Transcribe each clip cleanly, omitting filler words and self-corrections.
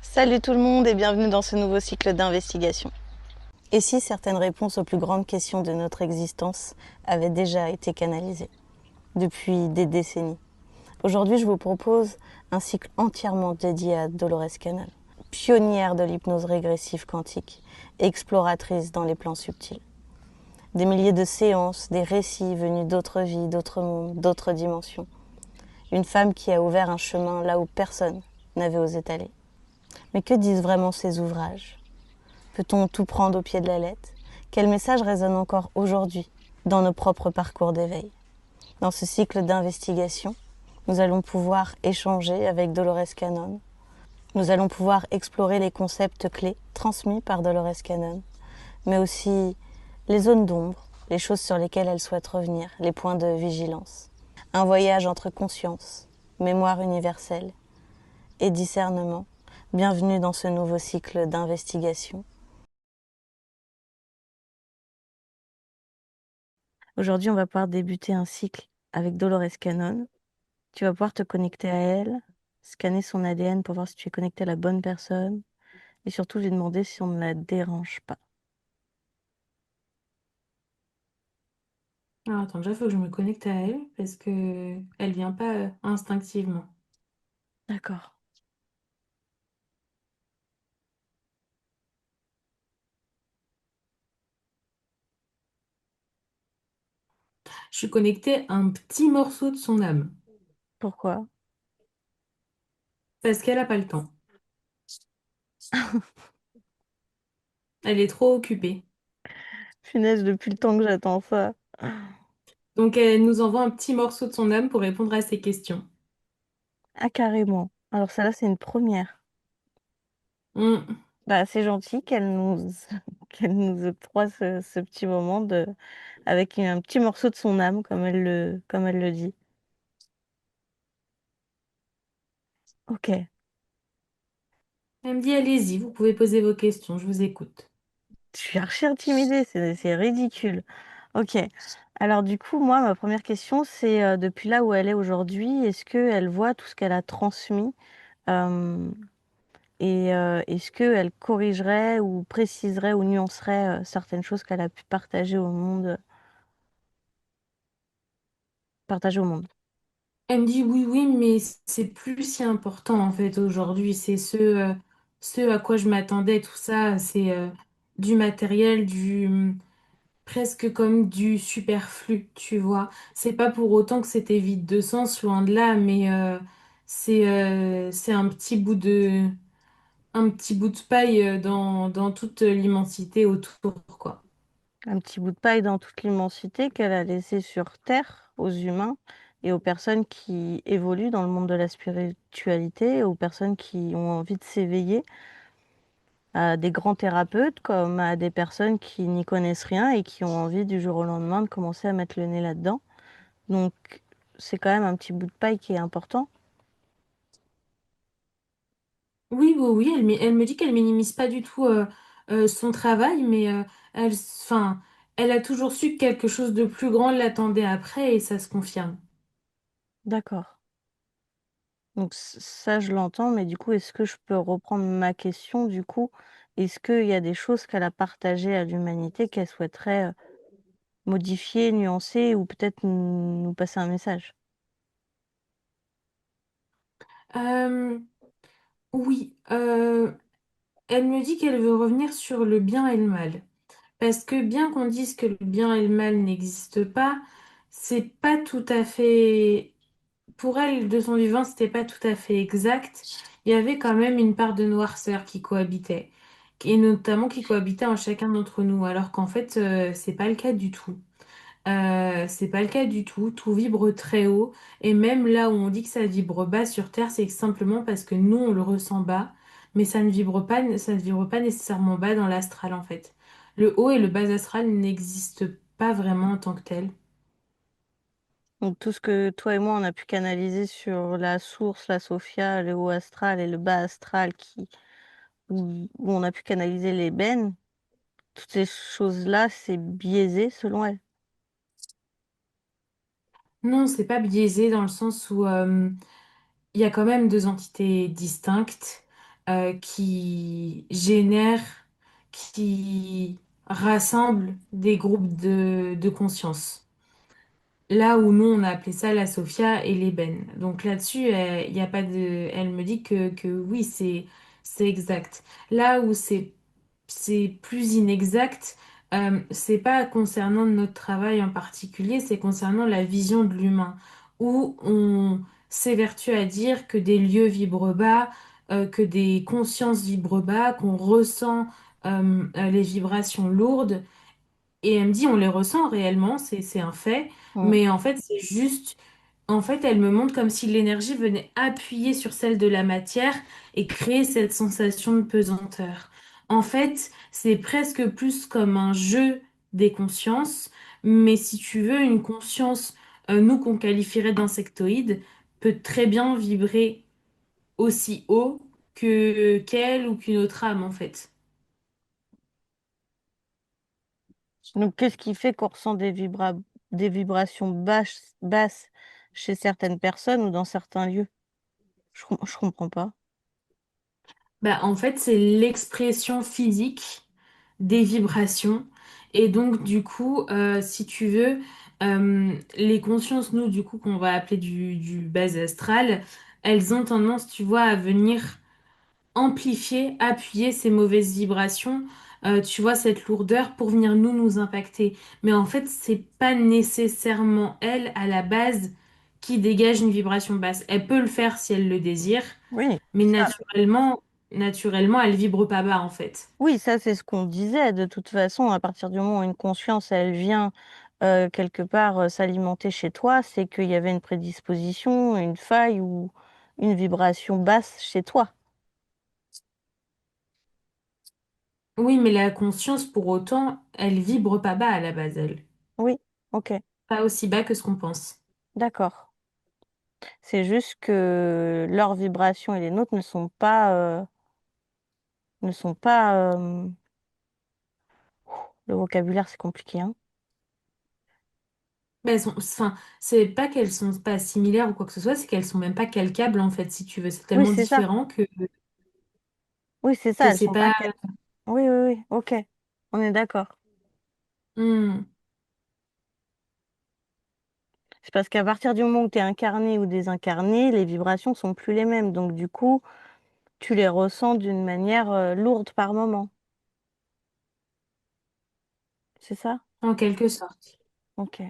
Salut tout le monde et bienvenue dans ce nouveau cycle d'investigation. Et si certaines réponses aux plus grandes questions de notre existence avaient déjà été canalisées depuis des décennies? Aujourd'hui, je vous propose un cycle entièrement dédié à Dolores Cannon, pionnière de l'hypnose régressive quantique et exploratrice dans les plans subtils. Des milliers de séances, des récits venus d'autres vies, d'autres mondes, d'autres dimensions. Une femme qui a ouvert un chemin là où personne n'avait osé aller. Mais que disent vraiment ces ouvrages? Peut-on tout prendre au pied de la lettre? Quel message résonne encore aujourd'hui dans nos propres parcours d'éveil? Dans ce cycle d'investigation, nous allons pouvoir échanger avec Dolores Cannon. Nous allons pouvoir explorer les concepts clés transmis par Dolores Cannon, mais aussi les zones d'ombre, les choses sur lesquelles elle souhaite revenir, les points de vigilance. Un voyage entre conscience, mémoire universelle et discernement. Bienvenue dans ce nouveau cycle d'investigation. Aujourd'hui, on va pouvoir débuter un cycle avec Dolores Cannon. Tu vas pouvoir te connecter à elle, scanner son ADN pour voir si tu es connecté à la bonne personne et surtout lui demander si on ne la dérange pas. Alors attends, déjà, il faut que je me connecte à elle parce que elle vient pas instinctivement. D'accord. Je suis connectée à un petit morceau de son âme Pourquoi? parce qu'elle a pas le temps. Elle est trop occupée. Punaise, depuis le temps que j'attends ça. Donc elle nous envoie un petit morceau de son âme pour répondre à ses questions. Ah, carrément. Alors ça là, c'est une première. Hmm. Bah, c'est gentil qu'elle nous, qu'elle nous octroie ce petit moment avec un petit morceau de son âme, comme elle le dit. Ok. Elle me dit, allez-y, vous pouvez poser vos questions, je vous écoute. Je suis archi intimidée, c'est ridicule. Ok. Alors du coup, moi, ma première question, c'est depuis là où elle est aujourd'hui, est-ce qu'elle voit tout ce qu'elle a transmis euh, et est-ce qu'elle corrigerait ou préciserait ou nuancerait certaines choses qu'elle a pu partager au monde? Elle me dit, oui, oui, mais c'est plus si important en fait aujourd'hui. C'est ce à quoi je m'attendais, tout ça. C'est du matériel, presque comme du superflu, tu vois. C'est pas pour autant que c'était vide de sens, loin de là, mais c'est un petit bout de paille dans toute l'immensité autour, quoi. Un petit bout de paille dans toute l'immensité qu'elle a laissé sur Terre aux humains et aux personnes qui évoluent dans le monde de la spiritualité, aux personnes qui ont envie de s'éveiller, à des grands thérapeutes comme à des personnes qui n'y connaissent rien et qui ont envie du jour au lendemain de commencer à mettre le nez là-dedans. Donc c'est quand même un petit bout de paille qui est important. Oui, oui, oui, elle me dit qu'elle minimise pas du tout son travail, mais enfin, elle a toujours su que quelque chose de plus grand l'attendait après et ça se confirme. D'accord. Donc ça, je l'entends, mais du coup, est-ce que je peux reprendre ma question? Du coup, est-ce qu'il y a des choses qu'elle a partagées à l'humanité qu'elle souhaiterait modifier, nuancer ou peut-être nous passer un message? Euh, oui, elle me dit qu'elle veut revenir sur le bien et le mal. Parce que bien qu'on dise que le bien et le mal n'existent pas, c'est pas tout à fait... Pour elle, de son vivant, c'était pas tout à fait exact. Il y avait quand même une part de noirceur qui cohabitait. Et notamment qui cohabitait en chacun d'entre nous. Alors qu'en fait, c'est pas le cas du tout. C'est pas le cas du tout. Tout vibre très haut. Et même là où on dit que ça vibre bas sur Terre, c'est simplement parce que nous, on le ressent bas. Mais ça ne vibre pas nécessairement bas dans l'astral, en fait. Le haut et le bas astral n'existent pas vraiment en tant que tel. Donc tout ce que toi et moi, on a pu canaliser sur la source, la Sophia, le haut astral et le bas astral où on a pu canaliser l'ébène, toutes ces choses-là, c'est biaisé selon elle. Non, c'est pas biaisé dans le sens où il y a quand même deux entités distinctes. qui génère, qui rassemble des groupes de conscience. Là où nous, on a appelé ça la Sophia et l'ébène. Donc là-dessus, il y a pas de... Elle me dit que oui, c'est exact. Là où c'est plus inexact, c'est pas concernant notre travail en particulier, c'est concernant la vision de l'humain, où on s'évertue à dire que des lieux vibrent bas, que des consciences vibrent bas, qu'on ressent les vibrations lourdes. Et elle me dit, on les ressent réellement, c'est un fait, Mm. mais en fait, c'est juste, en fait, elle me montre comme si l'énergie venait appuyer sur celle de la matière et créer cette sensation de pesanteur. En fait, c'est presque plus comme un jeu des consciences, mais si tu veux, une conscience, nous qu'on qualifierait d'insectoïde, peut très bien vibrer aussi haut que qu'elle ou qu'une autre âme, en fait. Donc, qu'est-ce qui fait qu'on ressent des vibrations basses chez certaines personnes ou dans certains lieux? Je comprends pas. Bah, en fait, c'est l'expression physique des vibrations. Et donc, du coup, si tu veux, les consciences, nous, du coup, qu'on va appeler du bas astral, elles ont tendance, tu vois, à venir amplifier, appuyer ces mauvaises vibrations, tu vois, cette lourdeur pour venir nous impacter. Mais en fait, c'est pas nécessairement elle, à la base, qui dégage une vibration basse. Elle peut le faire si elle le désire, Oui, mais ça, naturellement, elle vibre pas bas, en fait. oui, ça c'est ce qu'on disait. De toute façon, à partir du moment où une conscience, elle vient quelque part s'alimenter chez toi, c'est qu'il y avait une prédisposition, une faille ou une vibration basse chez toi. Oui, mais la conscience, pour autant, elle vibre pas bas à la base, elle. Oui, ok, Pas aussi bas que ce qu'on pense. d'accord. C'est juste que leurs vibrations et les nôtres ne sont pas. Le vocabulaire, c'est compliqué, hein. Mais elles sont, enfin, c'est pas qu'elles sont pas similaires ou quoi que ce soit, c'est qu'elles sont même pas calcables, en fait, si tu veux. C'est Oui, tellement c'est ça. différent Oui, c'est ça. que Elles c'est sont pas. pas. Oui, oui, oui. Ok. On est d'accord. Hmm. C'est parce qu'à partir du moment où tu es incarné ou désincarné, les vibrations sont plus les mêmes. Donc, du coup, tu les ressens d'une manière lourde par moment. C'est ça? En quelque sorte. Ok.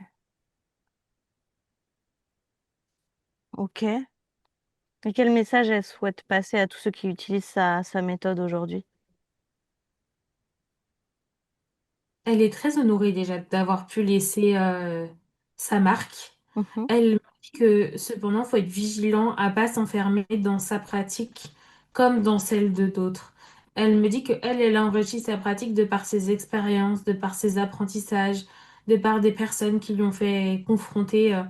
Ok. Et quel message elle souhaite passer à tous ceux qui utilisent sa méthode aujourd'hui? Elle est très honorée déjà d'avoir pu laisser sa marque. Mhm. Elle me dit que cependant, il faut être vigilant à pas s'enfermer dans sa pratique comme dans celle de d'autres. Elle me dit que elle a enrichi sa pratique de par ses expériences, de par ses apprentissages, de par des personnes qui lui ont fait confronter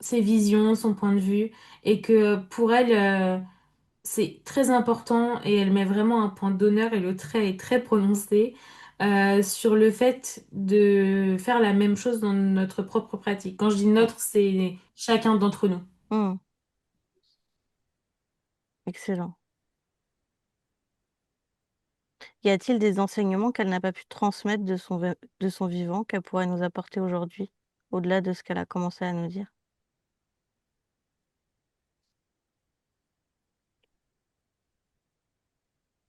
ses visions, son point de vue, et que pour elle, c'est très important et elle met vraiment un point d'honneur et le trait est très prononcé sur le fait de faire la même chose dans notre propre pratique. Quand je dis Mm. notre, c'est chacun d'entre nous. Mm. Excellent. Y a-t-il des enseignements qu'elle n'a pas pu transmettre de son vivant qu'elle pourrait nous apporter aujourd'hui, au-delà de ce qu'elle a commencé à nous dire?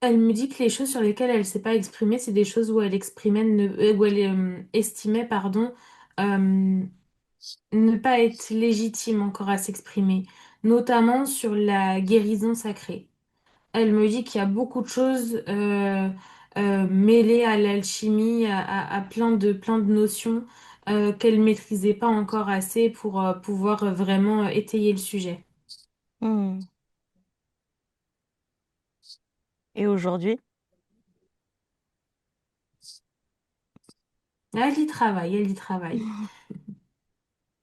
Elle me dit que les choses sur lesquelles elle ne s'est pas exprimée, c'est des choses où elle exprimait, où elle estimait, pardon, euh, ne pas être légitime encore à s'exprimer, notamment sur la guérison sacrée. Elle me dit qu'il y a beaucoup de choses mêlées à l'alchimie, à plein de notions qu'elle maîtrisait pas encore assez pour pouvoir vraiment étayer le sujet. Mm. Et aujourd'hui, Elle y travaille, elle y travaille.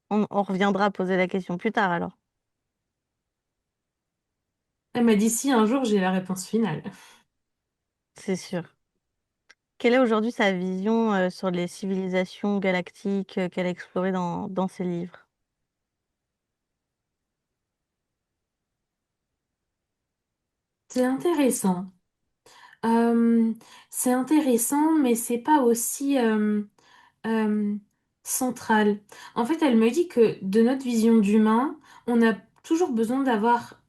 on reviendra poser la question plus tard alors, Elle m'a dit si un jour j'ai la réponse finale. c'est sûr. Quelle est aujourd'hui sa vision sur les civilisations galactiques qu'elle a explorées dans ses livres? C'est intéressant. Euh, c'est intéressant, mais c'est pas aussi euh, central. En fait, elle me dit que de notre vision d'humain, on a toujours besoin d'avoir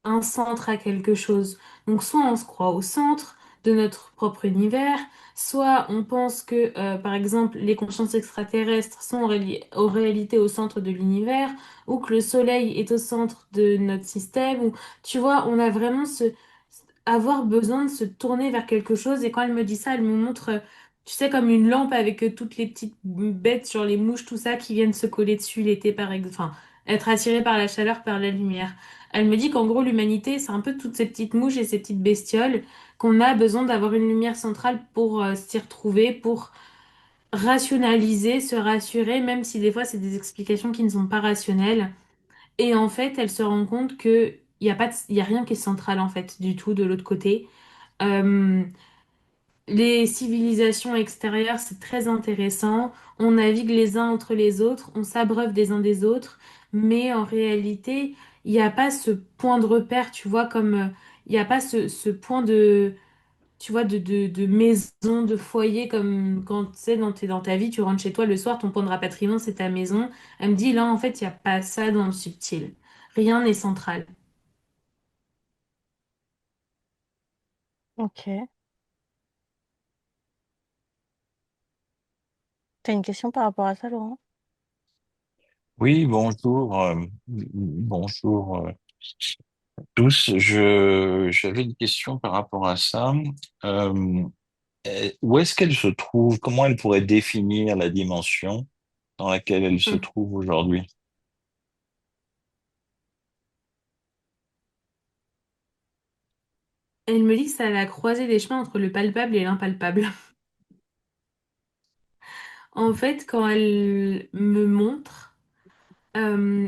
un centre à quelque chose. Donc soit on se croit au centre de notre propre univers, soit on pense que, par exemple, les consciences extraterrestres sont en réalité au centre de l'univers, ou que le Soleil est au centre de notre système, ou tu vois, on a vraiment avoir besoin de se tourner vers quelque chose. Et quand elle me dit ça, elle me montre, tu sais, comme une lampe avec toutes les petites bêtes sur les mouches, tout ça, qui viennent se coller dessus l'été, par exemple. Enfin, être attiré par la chaleur, par la lumière. Elle me dit qu'en gros, l'humanité, c'est un peu toutes ces petites mouches et ces petites bestioles, qu'on a besoin d'avoir une lumière centrale pour s'y retrouver, pour rationaliser, se rassurer, même si des fois, c'est des explications qui ne sont pas rationnelles. Et en fait, elle se rend compte que il y a rien qui est central, en fait, du tout, de l'autre côté. Euh, les civilisations extérieures, c'est très intéressant. On navigue les uns entre les autres, on s'abreuve des uns des autres, mais en réalité, il n'y a pas ce point de repère, tu vois, comme il n'y a pas ce point de, tu vois, de maison, de foyer, comme quand tu sais, t'es dans ta vie, tu rentres chez toi le soir, ton point de rapatriement, c'est ta maison. Elle me dit, là, en fait, il n'y a pas ça dans le subtil. Rien n'est central. Ok. T'as une question par rapport à ça, Laurent? Oui, bonjour, bonjour tous. J'avais une question par rapport à ça. Euh, Où est-ce qu'elle se trouve? Comment elle pourrait définir la dimension dans laquelle elle se Hum. trouve aujourd'hui? Elle me dit que c'est à la croisée des chemins entre le palpable et l'impalpable. En fait, quand elle me montre,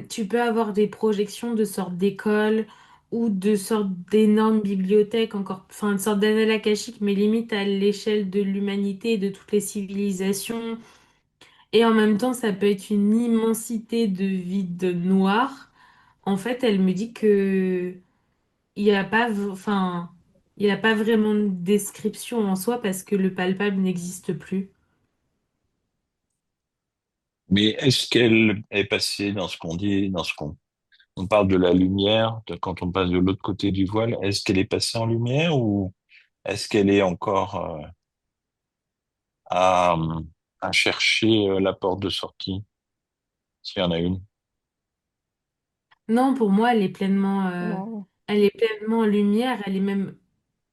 tu peux avoir des projections de sorte d'école ou de sorte d'énormes bibliothèques, encore, enfin, une sorte d'annales akashiques, mais limite à l'échelle de l'humanité et de toutes les civilisations. Et en même temps, ça peut être une immensité de vide noir. En fait, elle me dit que il n'y a pas, enfin, il n'y a pas vraiment de description en soi parce que le palpable n'existe plus. Mais est-ce qu'elle est passée dans ce qu'on dit, dans ce qu'on on parle de la lumière, quand on passe de l'autre côté du voile, est-ce qu'elle est passée en lumière ou est-ce qu'elle est encore à, à chercher la porte de sortie, s'il y en a une? Non, pour moi, Non. elle est pleinement en lumière. Elle est même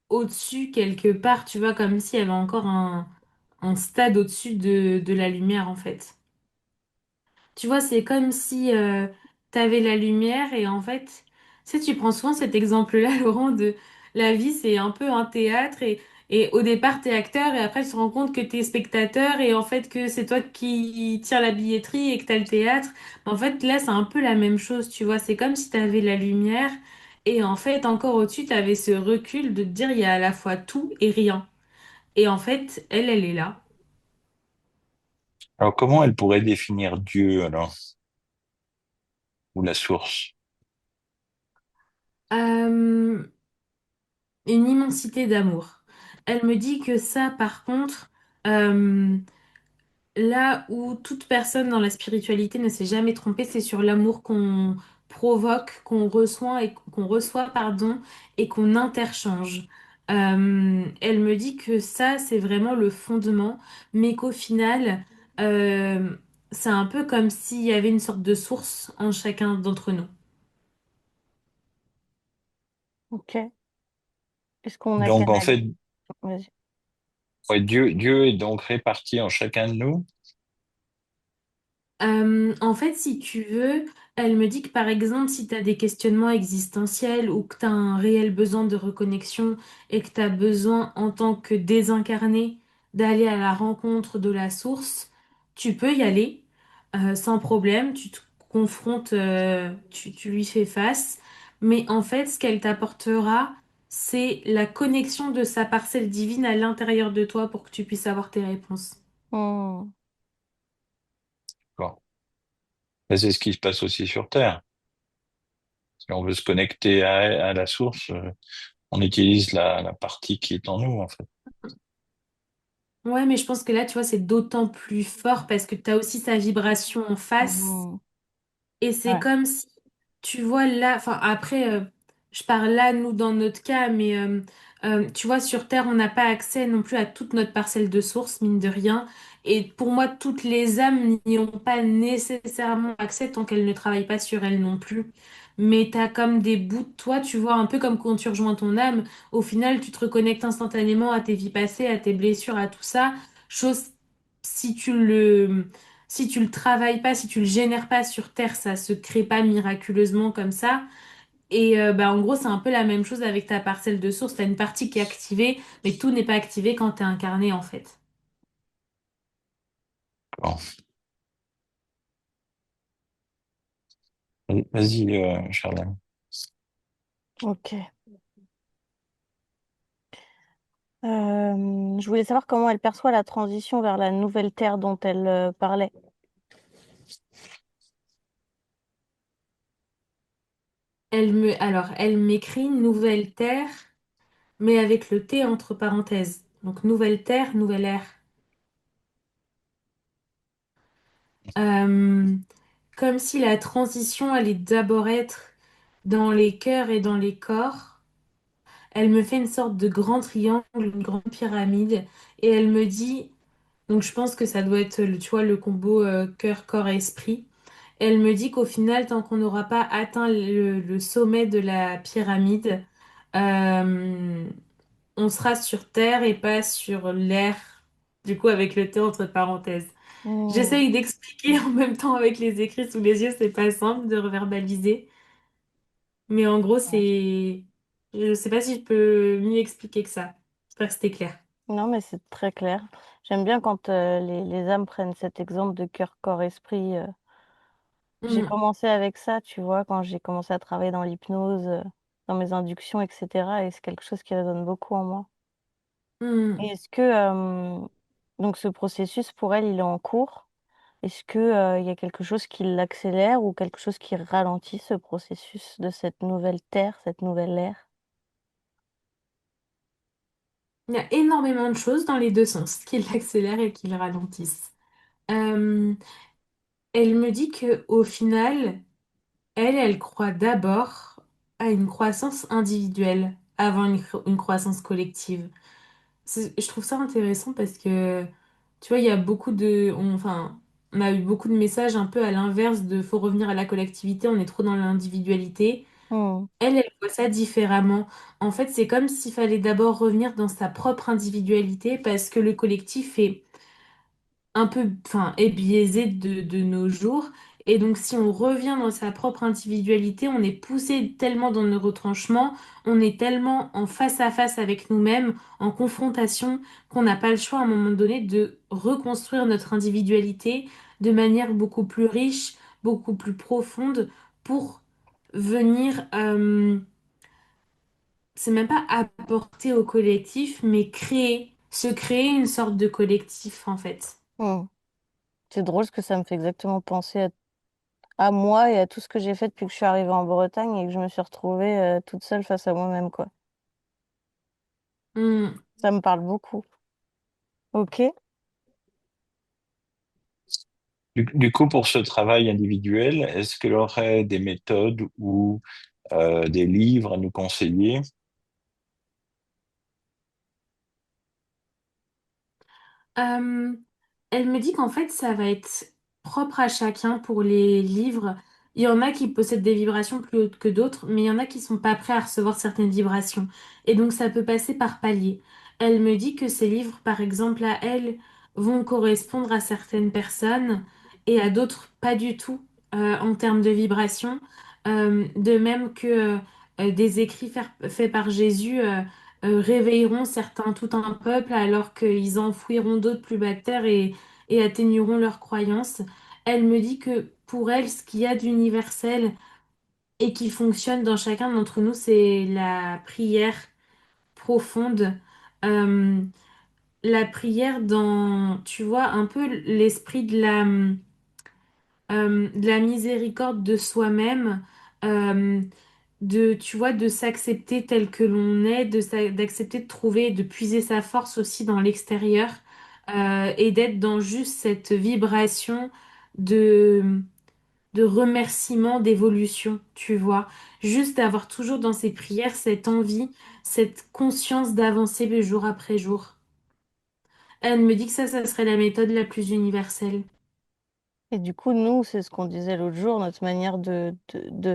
au-dessus quelque part, tu vois, comme si elle avait encore un stade au-dessus de la lumière, en fait. Tu vois, c'est comme si t'avais la lumière et en fait, tu sais, tu prends souvent cet exemple-là, Laurent, de la vie, c'est un peu un théâtre et au départ, t'es acteur et après, tu te rends compte que t'es spectateur et en fait, que c'est toi qui tire la billetterie et que t'as le théâtre. En fait, là, c'est un peu la même chose, tu vois, c'est comme si t'avais la lumière et en fait, encore au-dessus, t'avais ce recul de te dire, il y a à la fois tout et rien. Et en fait, elle est là. Alors comment elle pourrait définir Dieu alors, ou la source? Euh, une immensité d'amour. Elle me dit que ça, par contre, euh, là où toute personne dans la spiritualité ne s'est jamais trompée, c'est sur l'amour qu'on provoque, qu'on reçoit, pardon, et qu'on interchange. Elle me dit que ça, c'est vraiment le fondement, mais qu'au final, euh, c'est un peu comme s'il y avait une sorte de source en chacun d'entre nous. Ok. Est-ce qu'on a Donc en canalisé? fait, Vas-y. ouais, Dieu est donc réparti en chacun de nous. En fait, si tu veux, elle me dit que par exemple, si tu as des questionnements existentiels ou que tu as un réel besoin de reconnexion et que tu as besoin en tant que désincarné d'aller à la rencontre de la source, tu peux y aller sans problème, tu te confrontes, tu lui fais face. Mais en fait, ce qu'elle t'apportera, c'est la connexion de sa parcelle divine à l'intérieur de toi pour que tu puisses avoir tes réponses. Hmm. Bon. Ben, c'est ce qui se passe aussi sur Terre. Si on veut se connecter à la source, on utilise la partie qui est en nous, en fait. Ouais, mais je pense que là, tu vois, c'est d'autant plus fort parce que tu as aussi sa vibration en face. Mhm. Et c'est Ouais. comme si, tu vois, là, enfin, après, je parle là, nous, dans notre cas, mais tu vois, sur Terre, on n'a pas accès non plus à toute notre parcelle de source, mine de rien. Et pour moi, toutes les âmes n'y ont pas nécessairement accès tant qu'elles ne travaillent pas sur elles non plus. Mais t'as comme des bouts de toi, tu vois, un peu comme quand tu rejoins ton âme, au final, tu te reconnectes instantanément à tes vies passées, à tes blessures, à tout ça. Chose, si tu le si tu le travailles pas, si tu le génères pas sur Terre, ça se crée pas miraculeusement comme ça. Et bah, en gros, c'est un peu la même chose avec ta parcelle de source. T'as une partie qui est activée, mais tout n'est pas activé quand t'es incarné, en fait. Bon. Vas-y, Charles. Ok. Je voulais savoir comment elle perçoit la transition vers la nouvelle terre dont elle parlait. Elle m'écrit Nouvelle Terre, mais avec le T entre parenthèses. Donc Nouvelle Terre, Nouvelle Ère. Euh, Comme si la transition allait d'abord être dans les cœurs et dans les corps. Elle me fait une sorte de grand triangle, une grande pyramide, et elle me dit, donc je pense que ça doit être, tu vois, le combo cœur, corps et esprit. Elle me dit qu'au final, tant qu'on n'aura pas atteint le sommet de la pyramide, euh, on sera sur Terre et pas sur l'air, du coup avec le T entre parenthèses. Hmm. J'essaye d'expliquer en même temps avec les écrits sous les yeux, c'est pas simple de reverbaliser, mais en gros, Ouais. c'est... Je sais pas si je peux mieux expliquer que ça. J'espère que c'était clair. Non, mais c'est très clair. J'aime bien quand les âmes prennent cet exemple de cœur, corps, esprit. J'ai Mm, commencé avec ça, tu vois, quand j'ai commencé à travailler dans l'hypnose, dans mes inductions, etc. Et c'est quelque chose qui résonne beaucoup en moi. Et mm. est-ce que donc ce processus pour elle, il est en cours? Est-ce que il y a quelque chose qui l'accélère ou quelque chose qui ralentit ce processus de cette nouvelle terre, cette nouvelle ère? Il y a énormément de choses dans les deux sens, qui l'accélèrent et qui le ralentissent. Euh, Elle me dit que au final, elle croit d'abord à une croissance individuelle avant une croissance collective. Je trouve ça intéressant parce que, tu vois, il y a beaucoup enfin, on a eu beaucoup de messages un peu à l'inverse de faut revenir à la collectivité, on est trop dans l'individualité. Hmm. Elle voit ça différemment. En fait, c'est comme s'il fallait d'abord revenir dans sa propre individualité parce que le collectif est un peu, enfin, est biaisé de nos jours. Et donc, si on revient dans sa propre individualité, on est poussé tellement dans nos retranchements, on est tellement en face à face avec nous-mêmes, en confrontation, qu'on n'a pas le choix à un moment donné de reconstruire notre individualité de manière beaucoup plus riche, beaucoup plus profonde pour venir, c'est même pas apporter au collectif, mais se créer une sorte de collectif en fait. Hmm. C'est drôle parce que ça me fait exactement penser à moi et à tout ce que j'ai fait depuis que je suis arrivée en Bretagne et que je me suis retrouvée toute seule face à moi-même, quoi. Hmm. Ça me parle beaucoup. Ok. Du coup, pour ce travail individuel, est-ce qu'elle aurait des méthodes ou des livres à nous conseiller? Euh, Elle me dit qu'en fait, ça va être propre à chacun pour les livres. Il y en a qui possèdent des vibrations plus hautes que d'autres, mais il y en a qui sont pas prêts à recevoir certaines vibrations. Et donc, ça peut passer par paliers. Elle me dit que ces livres, par exemple, à elle, vont correspondre à certaines personnes et à d'autres pas du tout en termes de vibrations. De même que des écrits faits par Jésus. Réveilleront certains tout un peuple alors qu'ils enfouiront d'autres plus bas de terre et atténueront leurs croyances. Elle me dit que pour elle, ce qu'il y a d'universel et qui fonctionne dans chacun d'entre nous, c'est la prière profonde. Euh, la prière dans, tu vois, un peu l'esprit de la miséricorde de soi-même. Euh, tu vois, de s'accepter tel que l'on est, d'accepter de trouver, de puiser sa force aussi dans l'extérieur, et d'être dans juste cette vibration de, de remerciement, d'évolution, tu vois. Juste d'avoir toujours dans ses prières cette envie, cette conscience d'avancer jour après jour. Elle me dit que ça serait la méthode la plus universelle. Et du coup, nous, c'est ce qu'on disait l'autre jour, notre manière de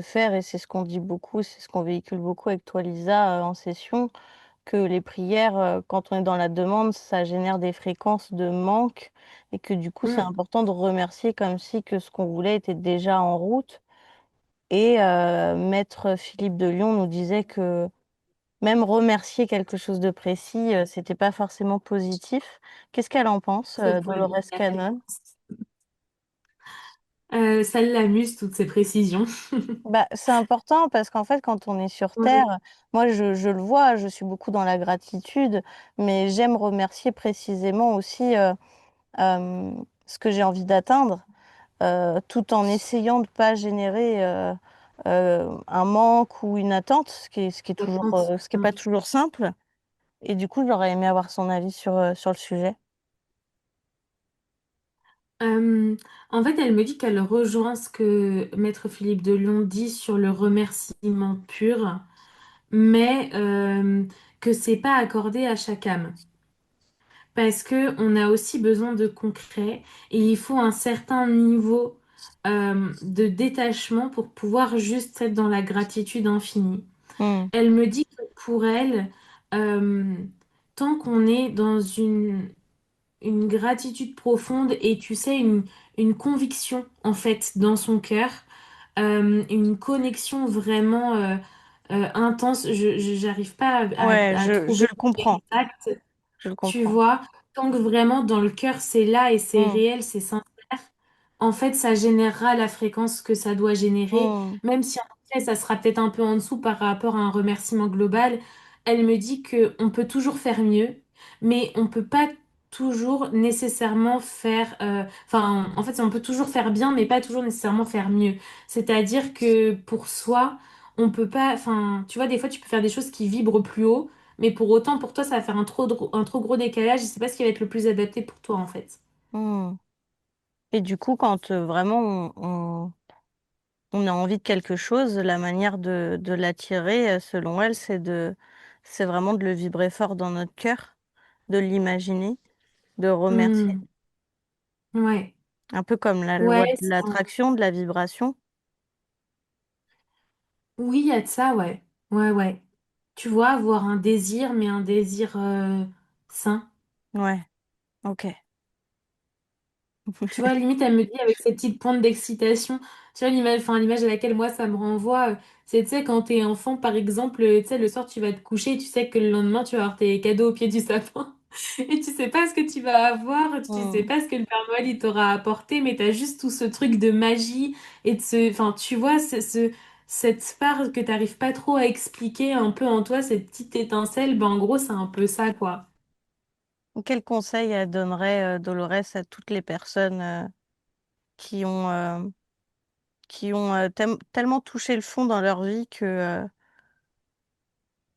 faire, et c'est ce qu'on dit beaucoup, c'est ce qu'on véhicule beaucoup avec toi, Lisa, en session, que les prières, quand on est dans la demande, ça génère des fréquences de manque, et que du coup, c'est Mm, important de remercier comme si que ce qu'on voulait était déjà en route. Et Maître Philippe de Lyon nous disait que même remercier quelque chose de précis, c'était pas forcément positif. Qu'est-ce qu'elle en pense, ça pourrait Dolores baisser la Cannon? fréquence. Ça l'amuse, toutes ces précisions. Bah, c'est important parce qu'en fait, quand on est sur Terre, Ouais. moi, je le vois, je suis beaucoup dans la gratitude, mais j'aime remercier précisément aussi euh, ce que j'ai envie d'atteindre, tout en essayant de pas générer un manque ou une attente, ce qui est toujours, Attente. ce qui est pas toujours simple. Et du coup, j'aurais aimé avoir son avis sur le sujet. Euh, En fait, elle me dit qu'elle rejoint ce que Maître Philippe de Lyon dit sur le remerciement pur, mais que c'est pas accordé à chaque âme. Parce que on a aussi besoin de concret et il faut un certain niveau de détachement pour pouvoir juste être dans la gratitude infinie. Hmm. Elle me dit que pour elle, euh, tant qu'on est dans une gratitude profonde et tu sais, une conviction en fait dans son cœur, une connexion vraiment intense. J'arrive pas Ouais, à je trouver le le mot comprends. exact, Je le tu comprends. vois, tant que vraiment dans le cœur c'est là et c'est Hmm. réel, c'est sincère, en fait ça générera la fréquence que ça doit générer, Hmm. même si en fait ça sera peut-être un peu en dessous par rapport à un remerciement global. Elle me dit que on peut toujours faire mieux, mais on peut pas toujours nécessairement faire, enfin en fait on peut toujours faire bien, mais pas toujours nécessairement faire mieux. C'est-à-dire que pour soi, on peut pas, enfin tu vois des fois tu peux faire des choses qui vibrent plus haut. Mais pour autant, pour toi, ça va faire un trop gros décalage. Je sais pas ce qui va être le plus adapté pour toi, en fait. Hmm. Et du coup, quand vraiment on a envie de quelque chose, la manière de l'attirer, selon elle, c'est vraiment de le vibrer fort dans notre cœur, de l'imaginer, de remercier. Hmm. Ouais. Un peu comme la loi Ouais, de l'attraction, de la vibration. oui, il y a de ça, ouais. Ouais, ouais. Tu vois, avoir un désir, mais un désir sain. Ouais, ok. Tu vois, limite, elle me dit avec cette petite pointe d'excitation. Tu vois, l'image, enfin, l'image à laquelle moi, ça me renvoie, c'est, tu sais, quand t'es enfant, par exemple, tu sais, le soir, tu vas te coucher, tu sais que le lendemain, tu vas avoir tes cadeaux au pied du sapin. Et tu sais pas ce que tu vas avoir, tu sais Hmm. pas ce que le Père Noël, il t'aura apporté, mais t'as juste tout ce truc de magie et de ce, enfin, tu vois, cette part que t'arrives pas trop à expliquer un peu en toi, cette petite étincelle, ben, en gros, c'est un peu ça, quoi. Quel conseil elle donnerait, Dolores, à toutes les personnes qui ont, euh, qui ont tellement touché le fond dans leur vie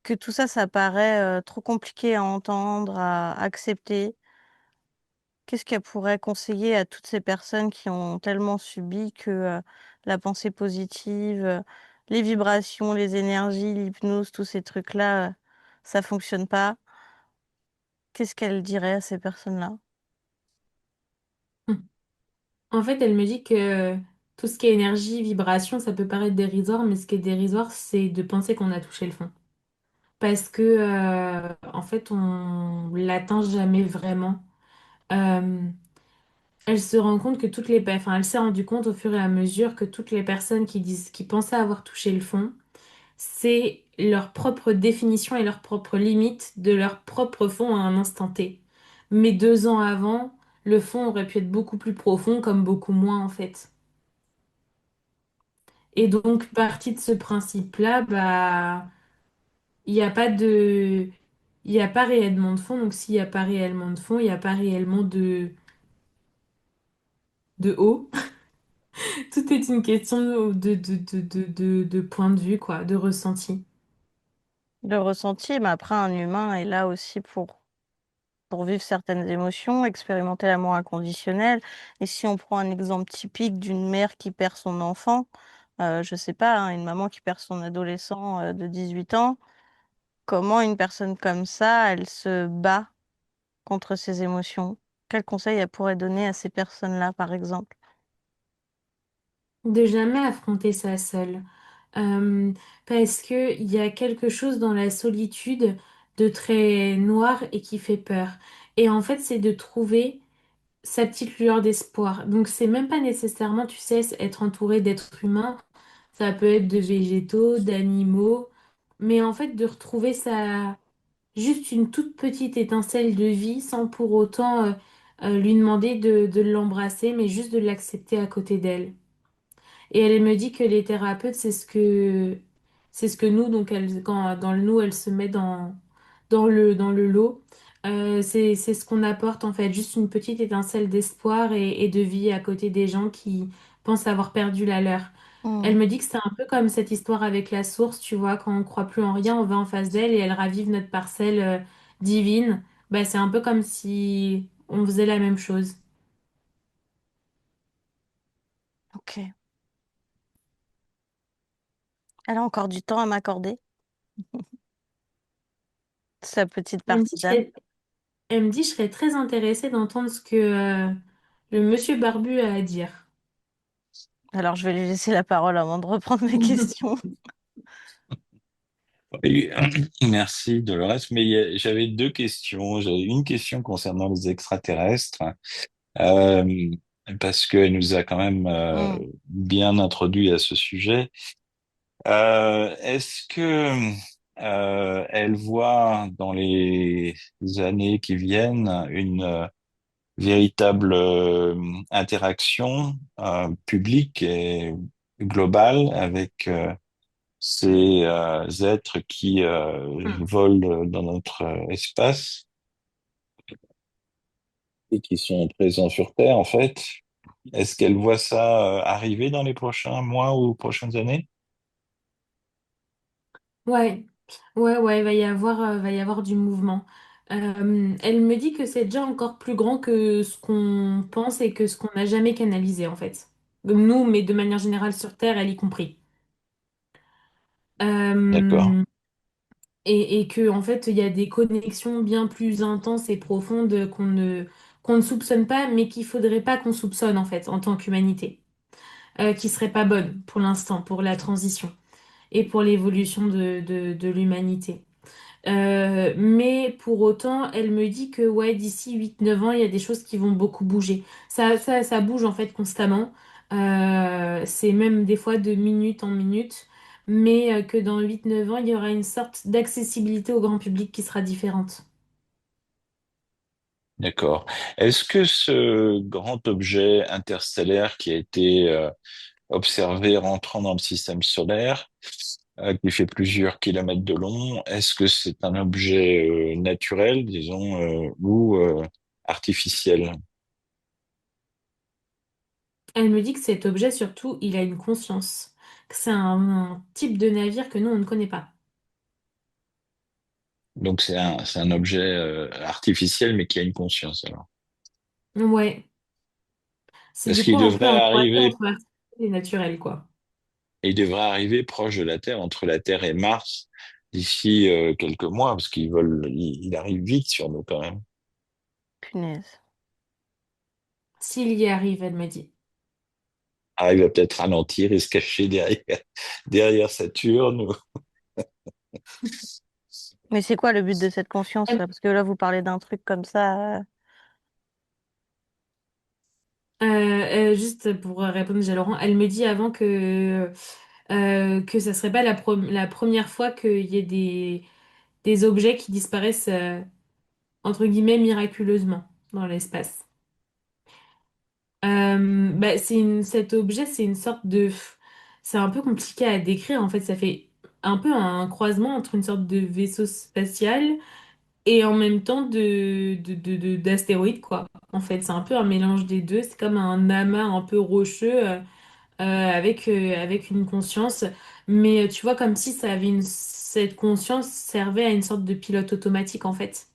que tout ça, ça paraît trop compliqué à entendre, à accepter? Qu'est-ce qu'elle pourrait conseiller à toutes ces personnes qui ont tellement subi que la pensée positive, les vibrations, les énergies, l'hypnose, tous ces trucs-là, ça fonctionne pas? Qu'est-ce qu'elle dirait à ces personnes-là? En fait, elle me dit que tout ce qui est énergie, vibration, ça peut paraître dérisoire, mais ce qui est dérisoire, c'est de penser qu'on a touché le fond. Parce que, en fait, on l'atteint jamais vraiment. Euh, Elle se rend compte que enfin, elle s'est rendue compte au fur et à mesure que toutes les personnes qui pensaient avoir touché le fond, c'est leur propre définition et leur propre limite de leur propre fond à un instant T. Mais 2 ans avant, le fond aurait pu être beaucoup plus profond, comme beaucoup moins en fait. Et donc, partie de ce principe-là, bah, il n'y a pas de, il n'y a pas réellement de fond. Donc, s'il n'y a pas réellement de fond, il n'y a pas réellement de haut. Tout est une question de point de vue, quoi, de ressenti. Le ressenti, mais après, un humain est là aussi pour vivre certaines émotions, expérimenter l'amour inconditionnel. Et si on prend un exemple typique d'une mère qui perd son enfant, je sais pas, hein, une maman qui perd son adolescent de 18 ans, comment une personne comme ça, elle se bat contre ses émotions? Quel conseil elle pourrait donner à ces personnes-là, par exemple? De jamais affronter ça seul. Euh, Parce que il y a quelque chose dans la solitude de très noir et qui fait peur. Et en fait, c'est de trouver sa petite lueur d'espoir. Donc, c'est même pas nécessairement, tu sais, être entouré d'êtres humains. Ça peut être de végétaux, d'animaux. Mais en fait, de retrouver sa, juste une toute petite étincelle de vie sans pour autant lui demander de l'embrasser, mais juste de l'accepter à côté d'elle. Et elle me dit que les thérapeutes, c'est ce que nous, donc elle, quand dans le nous, elle se met dans le lot. C'est ce qu'on apporte en fait, juste une petite étincelle d'espoir et de vie à côté des gens qui pensent avoir perdu la leur. Elle Hmm. me dit que c'est un peu comme cette histoire avec la source, tu vois, quand on croit plus en rien, on va en face d'elle et elle ravive notre parcelle divine. Bah, c'est un peu comme si on faisait la même chose. Ok. Elle a encore du temps à m'accorder, sa petite Elle me dit, partisane. Elle me dit, je serais très intéressée d'entendre ce que le monsieur Barbu a à dire. Alors, je vais lui laisser la parole avant de reprendre mes questions. Oui, merci Dolores, mais j'avais deux questions. J'avais une question concernant les extraterrestres, euh, parce qu'elle nous a quand même Hmm. bien introduit à ce sujet. Est-ce que elle voit dans les années qui viennent une véritable interaction publique et globale avec ces êtres qui Hmm. volent dans notre espace et qui sont présents sur Terre, en fait? Est-ce qu'elle voit ça arriver dans les prochains mois ou prochaines années? Ouais, ouais, va y avoir du mouvement. Elle me dit que c'est déjà encore plus grand que ce qu'on pense et que ce qu'on n'a jamais canalisé en fait. Nous, mais de manière générale sur Terre, elle y compris. D'accord, Euh, et que en fait, il y a des connexions bien plus intenses et profondes qu'on ne soupçonne pas, mais qu'il faudrait pas qu'on soupçonne en fait en tant qu'humanité. Qui serait pas bonne pour l'instant, pour la transition et pour l'évolution de l'humanité. Mais pour autant, elle me dit que ouais, d'ici 8 9 ans, il y a des choses qui vont beaucoup bouger. Ça bouge en fait constamment. C'est même des fois de minute en minute, mais que dans 8 9 ans, il y aura une sorte d'accessibilité au grand public qui sera différente. d'accord. Est-ce que ce grand objet interstellaire qui a été observé rentrant dans le système solaire, qui fait plusieurs kilomètres de long, est-ce que c'est un objet naturel, disons, ou artificiel? Elle me dit que cet objet, surtout, il a une conscience, que c'est un type de navire que nous, on ne connaît pas. Donc c'est un objet artificiel, mais qui a une conscience, alors. Ouais, c'est Parce du qu'il coup un peu devrait un croisement arriver, entre artificiel et naturel, quoi. il devrait arriver proche de la Terre, entre la Terre et Mars, d'ici quelques mois, parce il arrive vite sur nous quand même. Punaise. S'il y arrive, elle me dit. Ah, il va peut-être ralentir et se cacher derrière Saturne. Mais c'est quoi le but de cette conscience là? Parce que là, vous parlez d'un truc comme ça. Juste pour répondre déjà à Laurent, elle me dit avant que ça serait pas la première fois qu'il y ait des objets qui disparaissent entre guillemets miraculeusement dans l'espace. Bah, cet objet, c'est une sorte de... C'est un peu compliqué à décrire en fait, ça fait un peu un croisement entre une sorte de vaisseau spatial et en même temps d'astéroïdes quoi. En fait, c'est un peu un mélange des deux, c'est comme un amas un peu rocheux. avec une conscience. Mais tu vois, comme si cette conscience servait à une sorte de pilote automatique, en fait.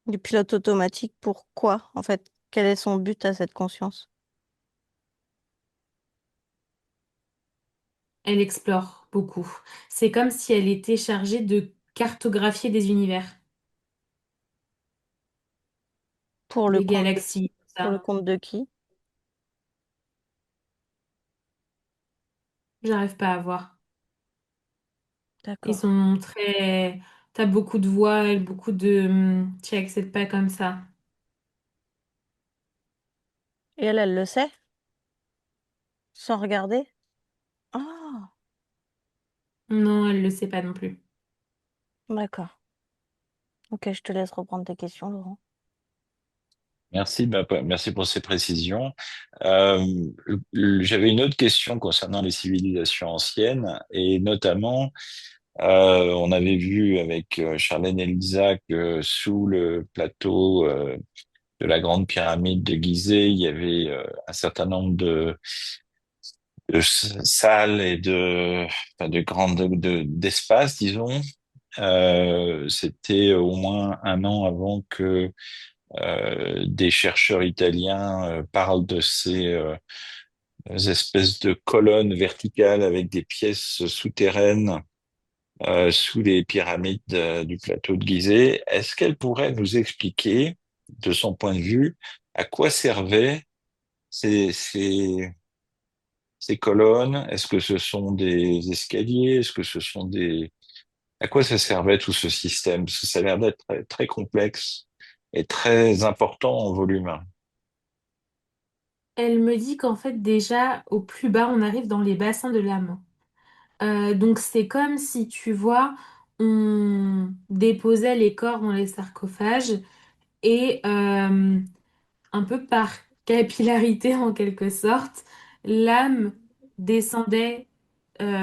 Du pilote automatique, pourquoi, en fait? Quel est son but à cette conscience? Elle explore beaucoup. C'est comme si elle était chargée de cartographier des univers, Pour le des compte galaxies, tout pour le ça. compte de qui? J'arrive pas à voir. Ils D'accord. sont très... T'as beaucoup de voiles, beaucoup de... Tu accèdes pas comme ça. Et elle le sait, sans regarder? Ah, Non, elle le sait pas non plus. d'accord. Ok, je te laisse reprendre tes questions, Laurent. Merci, merci pour ces précisions. J'avais une autre question concernant les civilisations anciennes et notamment, on avait vu avec Charlène et Lisa que sous le plateau de la Grande Pyramide de Gizeh, il y avait un certain nombre de salles et enfin, de d'espaces, disons. C'était au moins un an avant que des chercheurs italiens parlent de ces espèces de colonnes verticales avec des pièces souterraines sous les pyramides du plateau de Gizeh. Est-ce qu'elle pourrait nous expliquer, de son point de vue, à quoi servaient ces, ces, ces colonnes? Est-ce que ce sont des escaliers? Est-ce que ce sont des... À quoi ça servait tout ce système? Parce que ça a l'air d'être très, très complexe et très important en volume. Elle me dit qu'en fait, déjà, au plus bas, on arrive dans les bassins de l'âme. Donc c'est comme si, tu vois, on déposait les corps dans les sarcophages et un peu par capillarité en quelque sorte, l'âme descendait,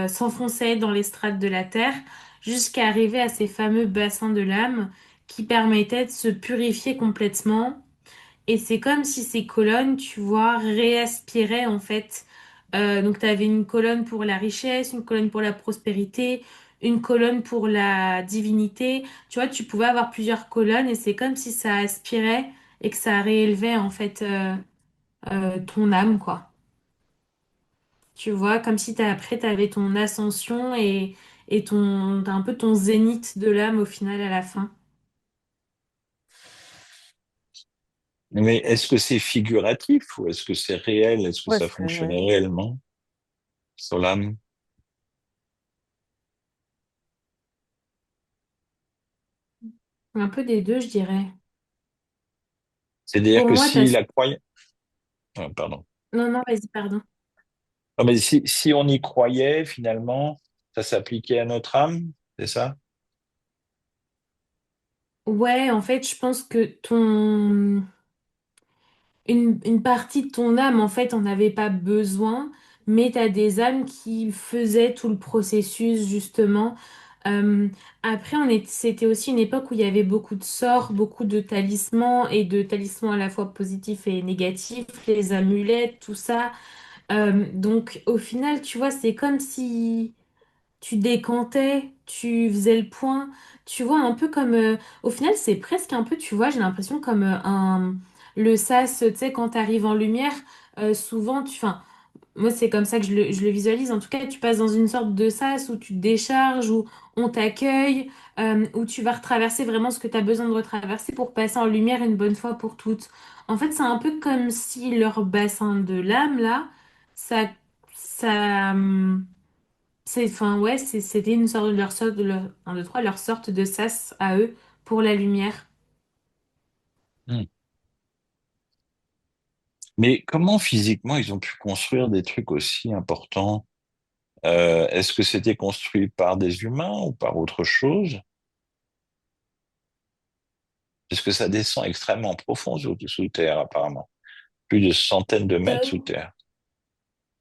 s'enfonçait dans les strates de la terre jusqu'à arriver à ces fameux bassins de l'âme qui permettaient de se purifier complètement. Et c'est comme si ces colonnes, tu vois, réaspiraient en fait. Donc tu avais une colonne pour la richesse, une colonne pour la prospérité, une colonne pour la divinité. Tu vois, tu pouvais avoir plusieurs colonnes et c'est comme si ça aspirait et que ça réélevait en fait ton âme, quoi. Tu vois, comme si après tu avais ton ascension et t'as un peu ton zénith de l'âme au final à la fin. Mais est-ce que c'est figuratif ou est-ce que c'est réel? Est-ce que Ouais, ça fonctionnait ouais. réellement sur l'âme? Un peu des deux, je dirais. C'est-à-dire Pour que moi, si la croyance... pardon. Non, non, vas-y, pardon. Non, mais si on y croyait, finalement, ça s'appliquait à notre âme, c'est ça? Ouais, en fait, je pense que une partie de ton âme, en fait, on n'avait pas besoin, mais t'as des âmes qui faisaient tout le processus, justement. Euh, Après, c'était aussi une époque où il y avait beaucoup de sorts, beaucoup de talismans, et de talismans à la fois positifs et négatifs, les amulettes, tout ça. Donc, au final, tu vois, c'est comme si tu décantais, tu faisais le point, tu vois, un peu comme... au final, c'est presque un peu, tu vois, j'ai l'impression comme le sas, tu sais, quand tu arrives en lumière, souvent, enfin, moi, c'est comme ça que je le visualise. En tout cas, tu passes dans une sorte de sas où tu te décharges, où on t'accueille, où tu vas retraverser vraiment ce que tu as besoin de retraverser pour passer en lumière une bonne fois pour toutes. En fait, c'est un peu comme si leur bassin de lame, là, ça... ça enfin, ouais, c'était une sorte de leur sorte de leur, un, deux, trois, leur sorte de sas à eux pour la lumière. Hmm. Mais comment physiquement ils ont pu construire des trucs aussi importants? Est-ce que c'était construit par des humains ou par autre chose? Parce que ça descend extrêmement profond sous terre, apparemment. Plus de centaines de T'as mètres sous eu, terre.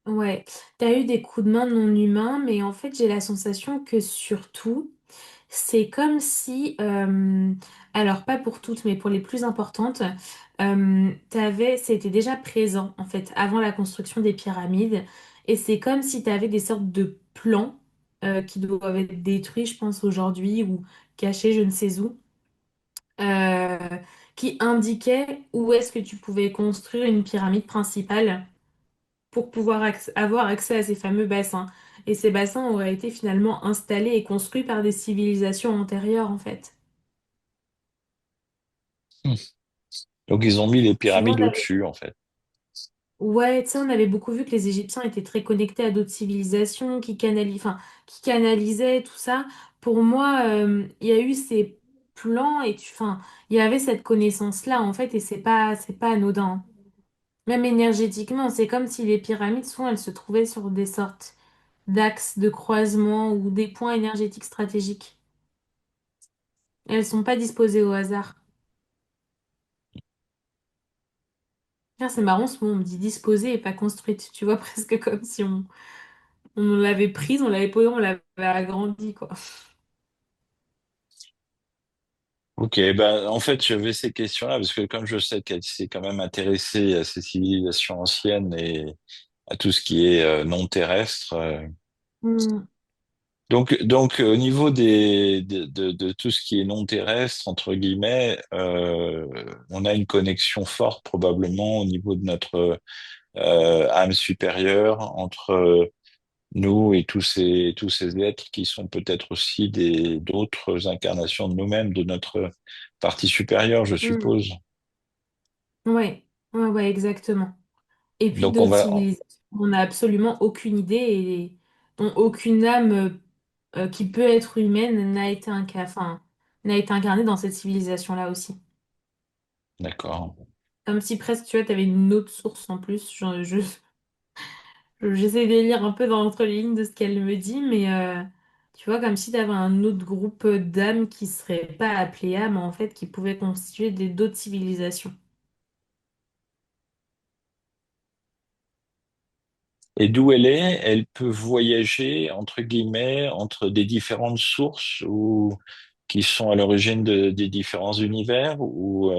ouais, t'as eu des coups de main non humains, mais en fait, j'ai la sensation que surtout, c'est comme si, alors pas pour toutes, mais pour les plus importantes, c'était déjà présent en fait avant la construction des pyramides, et c'est comme si tu avais des sortes de plans qui doivent être détruits, je pense aujourd'hui, ou cachés, je ne sais où, euh, qui indiquaient où est-ce que tu pouvais construire une pyramide principale pour pouvoir avoir accès à ces fameux bassins. Et ces bassins auraient été finalement installés et construits par des civilisations antérieures, en fait. Hmm. Donc ils ont mis les Tu vois, pyramides au-dessus, en fait. ouais, tu sais, on avait beaucoup vu que les Égyptiens étaient très connectés à d'autres civilisations, qui canalisaient tout ça. Pour moi, il y a eu ces plans enfin, il y avait cette connaissance-là, en fait, et c'est pas anodin. Même énergétiquement, c'est comme si les pyramides, souvent, elles se trouvaient sur des sortes d'axes de croisement ou des points énergétiques stratégiques. Elles sont pas disposées au hasard. Tiens, c'est marrant, ce mot, on me dit disposée et pas construite. Tu vois, presque comme si on l'avait prise, on l'avait posée, on l'avait agrandie, quoi. Ok, ben en fait, j'avais ces questions-là parce que comme je sais qu'elle s'est quand même intéressée à ces civilisations anciennes et à tout ce qui est non terrestre. Hmm, Donc, au niveau de tout ce qui est non terrestre, entre guillemets, on a une connexion forte probablement au niveau de notre âme supérieure entre nous et tous ces êtres qui sont peut-être aussi d'autres incarnations de nous-mêmes, de notre partie supérieure, je hmm. suppose. Ouais, ouais, ouais, exactement. Et puis Donc, on d'autres va, civilisations, on n'a absolument aucune idée et dont aucune âme qui peut être humaine n'a été incarnée dans cette civilisation-là aussi. d'accord. Comme si presque, tu vois, tu avais une autre source en plus. J'essaie de lire un peu dans entre les lignes de ce qu'elle me dit, mais tu vois, comme si tu avais un autre groupe d'âmes qui serait pas appelé âmes, en fait, qui pouvaient constituer d'autres civilisations. Et d'où elle peut voyager, entre guillemets, entre des différentes sources ou qui sont à l'origine des différents univers, ou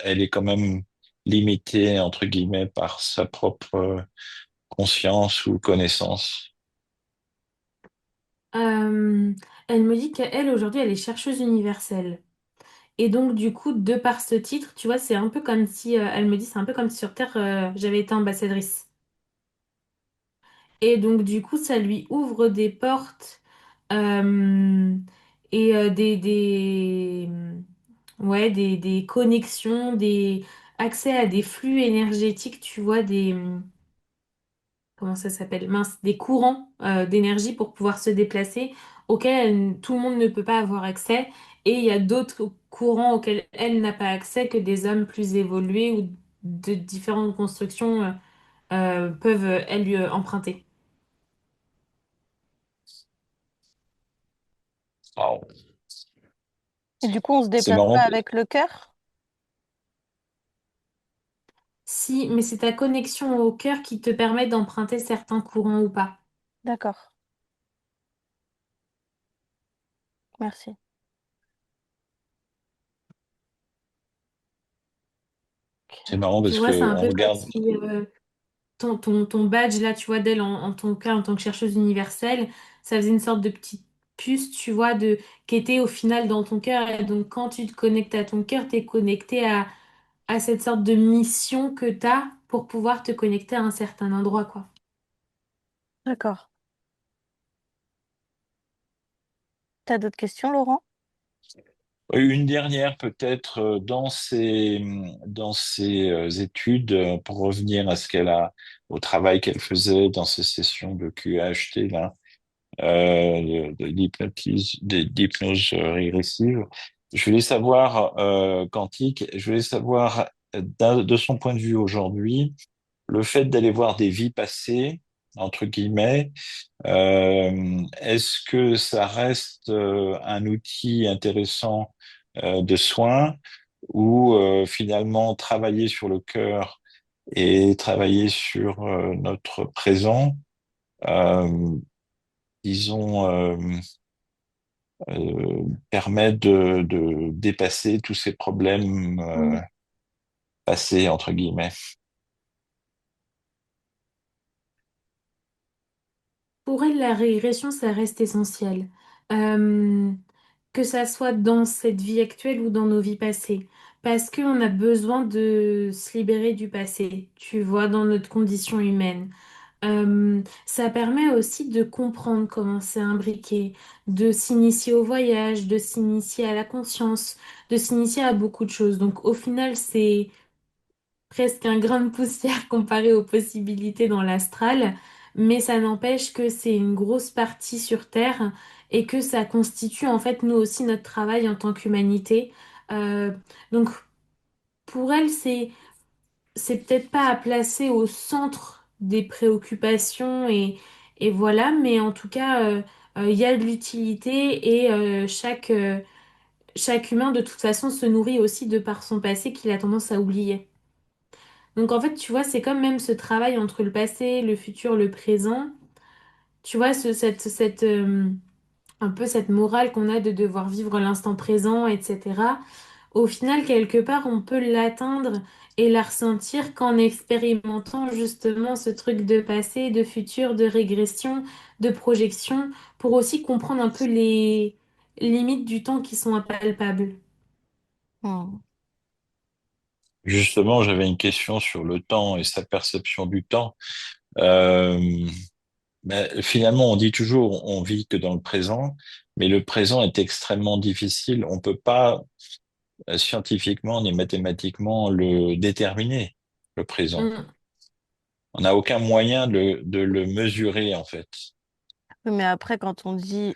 elle est quand même limitée, entre guillemets, par sa propre conscience ou connaissance. Euh, Elle me dit qu'elle, aujourd'hui, elle est chercheuse universelle. Et donc, du coup, de par ce titre, tu vois, c'est un peu comme si, elle me dit, c'est un peu comme si sur Terre, j'avais été ambassadrice. Et donc, du coup, ça lui ouvre des portes euh, et ouais, des connexions, des accès à des flux énergétiques, tu vois, comment ça s'appelle? Mince, des courants d'énergie pour pouvoir se déplacer auxquels tout le monde ne peut pas avoir accès. Et il y a d'autres courants auxquels elle n'a pas accès que des hommes plus évolués ou de différentes constructions peuvent, elles, lui emprunter. Wow. Et du coup, on se C'est déplace pas marrant. avec le cœur? Si, mais c'est ta connexion au cœur qui te permet d'emprunter certains courants ou pas. D'accord, merci. C'est Ok. marrant Tu parce vois, c'est que un on peu comme regarde. si ton badge, là, tu vois, d'elle en ton cas, en tant que chercheuse universelle, ça faisait une sorte de petite puce, tu vois, qui était au final dans ton cœur. Et donc, quand tu te connectes à ton cœur, tu es connecté à cette sorte de mission que tu as pour pouvoir te connecter à un certain endroit, quoi. D'accord. T'as d'autres questions, Laurent? Une dernière peut-être dans ces études pour revenir à ce qu'elle a au travail qu'elle faisait dans ces sessions de QAHT là d'hypnose régressive. Je voulais savoir quantique. Je voulais savoir de son point de vue aujourd'hui le fait d'aller voir des vies passées entre guillemets. Est-ce que ça reste un outil intéressant de soins ou finalement travailler sur le cœur et travailler sur notre présent, euh, disons, permet de dépasser tous ces problèmes passés, entre guillemets. Pour elle, la régression, ça reste essentiel. Euh, que ça soit dans cette vie actuelle ou dans nos vies passées. Parce qu'on a besoin de se libérer du passé, tu vois, dans notre condition humaine. Ça permet aussi de comprendre comment c'est imbriqué, de s'initier au voyage, de s'initier à la conscience, de s'initier à beaucoup de choses. Donc au final, c'est presque un grain de poussière comparé aux possibilités dans l'astral, mais ça n'empêche que c'est une grosse partie sur Terre et que ça constitue en fait nous aussi notre travail en tant qu'humanité. Euh, donc pour elle, c'est peut-être pas à placer au centre des préoccupations et voilà, mais en tout cas, il y a de l'utilité et chaque humain de toute façon se nourrit aussi de par son passé qu'il a tendance à oublier. Donc en fait, tu vois, c'est comme même ce travail entre le passé, le futur, le présent. Tu vois, un peu cette morale qu'on a de devoir vivre l'instant présent, etc. Au final, quelque part, on peut l'atteindre et la ressentir qu'en expérimentant justement ce truc de passé, de futur, de régression, de projection, pour aussi comprendre un peu les limites du temps qui sont impalpables. Hmm. Justement, j'avais une question sur le temps et sa perception du temps. Euh, Finalement, on dit toujours on vit que dans le présent, mais le présent est extrêmement difficile. On peut pas scientifiquement ni mathématiquement le déterminer, le présent. Mm, On n'a aucun moyen de le mesurer, en fait. Oui, mais après, quand on dit,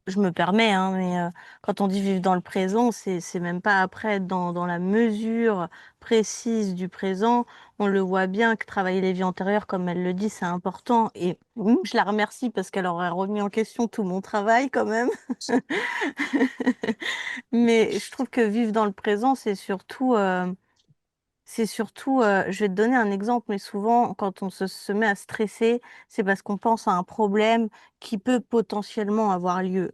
je me permets, hein, mais quand on dit vivre dans le présent, c'est même pas après être dans la mesure précise du présent. On le voit bien que travailler les vies antérieures, comme elle le dit, c'est important. Et je la remercie parce qu'elle aurait remis en question tout mon travail quand même. Mais je trouve que vivre dans le présent, c'est surtout, je vais te donner un exemple, mais souvent, quand on se met à stresser, c'est parce qu'on pense à un problème qui peut potentiellement avoir lieu.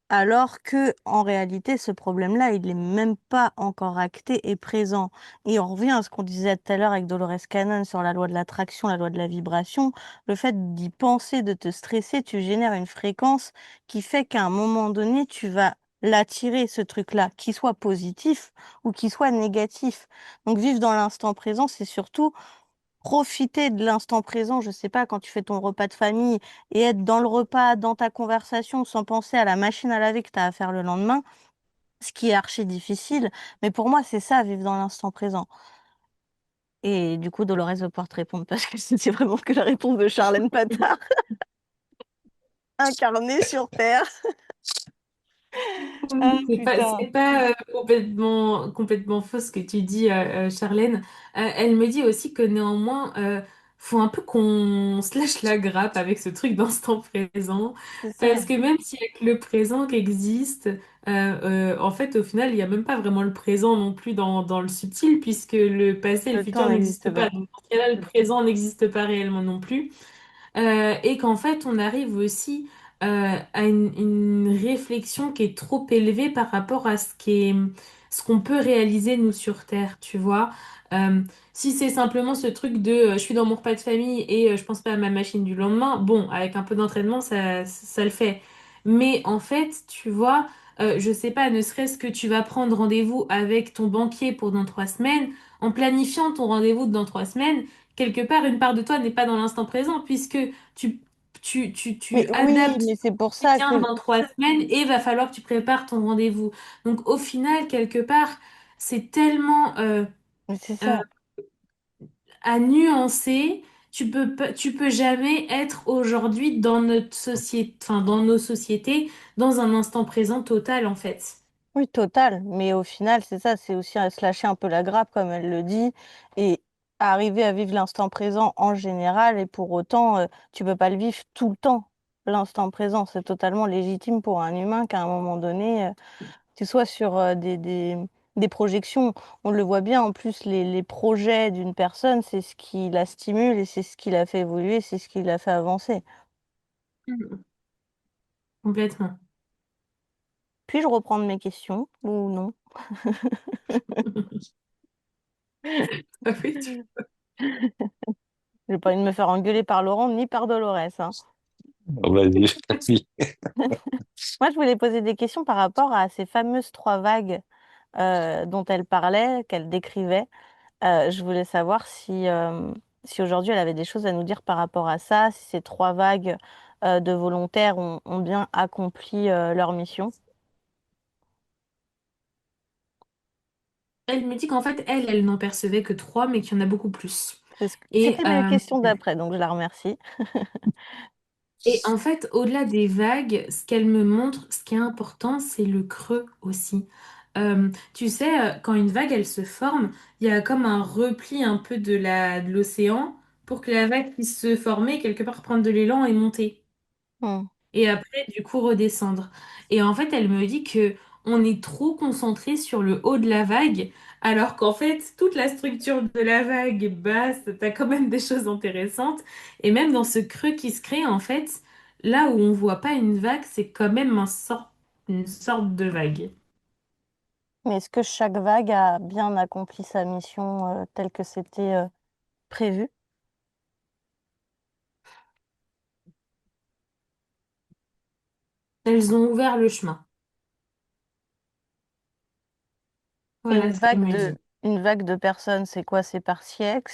Alors que, en réalité, ce problème-là, il n'est même pas encore acté et présent. Et on revient à ce qu'on disait tout à l'heure avec Dolores Cannon sur la loi de l'attraction, la loi de la vibration. Le fait d'y penser, de te stresser, tu génères une fréquence qui fait qu'à un moment donné, tu vas l'attirer, ce truc-là, qu'il soit positif ou qu'il soit négatif. Donc, vivre dans l'instant présent, c'est surtout profiter de l'instant présent, je sais pas, quand tu fais ton repas de famille et être dans le repas, dans ta conversation, sans penser à la machine à laver que tu as à faire le lendemain, ce qui est archi difficile. Mais pour moi, c'est ça, vivre dans l'instant présent. Et du coup, Dolores va pouvoir te répondre parce que c'est vraiment que la réponse de Charlène Patard, incarnée sur Terre. Ah oui, putain. c'est pas complètement faux ce que tu dis, Charlène. Elle me dit aussi que néanmoins, faut un peu qu'on se lâche la grappe avec ce truc d'instant présent. C'est Parce ça, que même s'il y a que le présent qui existe, en fait, au final, il n'y a même pas vraiment le présent non plus dans le subtil, puisque le passé et le le temps futur n'existe n'existent pas. pas. Donc, dans ce cas-là, le présent n'existe pas réellement non plus. Et qu'en fait, on arrive aussi à une réflexion qui est trop élevée par rapport à ce qu'on peut réaliser nous sur Terre, tu vois. Euh, Si c'est simplement ce truc de je suis dans mon repas de famille et je pense pas à ma machine du lendemain, bon, avec un peu d'entraînement, ça le fait. Mais en fait, tu vois, je sais pas, ne serait-ce que tu vas prendre rendez-vous avec ton banquier pour dans 3 semaines, en planifiant ton rendez-vous de dans 3 semaines quelque part, une part de toi n'est pas dans l'instant présent puisque tu, Mais tu oui, adaptes mais c'est pour ton ça quotidien que... dans 3 semaines et va falloir que tu prépares ton rendez-vous. Donc au final, quelque part, c'est tellement Mais c'est euh, ça. à nuancer. Tu peux jamais être aujourd'hui dans notre société, enfin, dans nos sociétés, dans un instant présent total, en fait. Oui, total. Mais au final, c'est ça, c'est aussi se lâcher un peu la grappe, comme elle le dit, et arriver à vivre l'instant présent en général. Et pour autant, tu peux pas le vivre tout le temps, l'instant présent. C'est totalement légitime pour un humain qu'à un moment donné, tu sois sur des projections. On le voit bien, en plus, les projets d'une personne, c'est ce qui la stimule et c'est ce qui la fait évoluer, c'est ce qui la fait avancer. Mhm. Complètement. Puis-je reprendre mes questions ou non? Ah oui, J'ai pas envie de me faire engueuler par Laurent ni par Dolores, hein. Vas-y, vas-y. Moi, je voulais poser des questions par rapport à ces fameuses trois vagues dont elle parlait, qu'elle décrivait. Je voulais savoir si aujourd'hui elle avait des choses à nous dire par rapport à ça, si ces trois vagues de volontaires ont bien accompli leur mission. Elle me dit qu'en fait, elle n'en percevait que trois, mais qu'il y en a beaucoup plus. Et, C'était ma question d'après, donc je la remercie. et en fait, au-delà des vagues, ce qu'elle me montre, ce qui est important, c'est le creux aussi. Tu sais, quand une vague, elle se forme, il y a comme un repli un peu de l'océan pour que la vague puisse se former, quelque part prendre de l'élan et monter. Hmm. Et après, du coup, redescendre. Et en fait, elle me dit que on est trop concentré sur le haut de la vague, alors qu'en fait, toute la structure de la vague basse, t'as quand même des choses intéressantes. Et même dans ce creux qui se crée, en fait, là où on voit pas une vague, c'est quand même une sorte de vague. Mais est-ce que chaque vague a bien accompli sa mission telle que c'était prévu? Elles ont ouvert le chemin. Et Voilà ce qu'elle me dit. une vague de personnes, c'est quoi? C'est par siècle?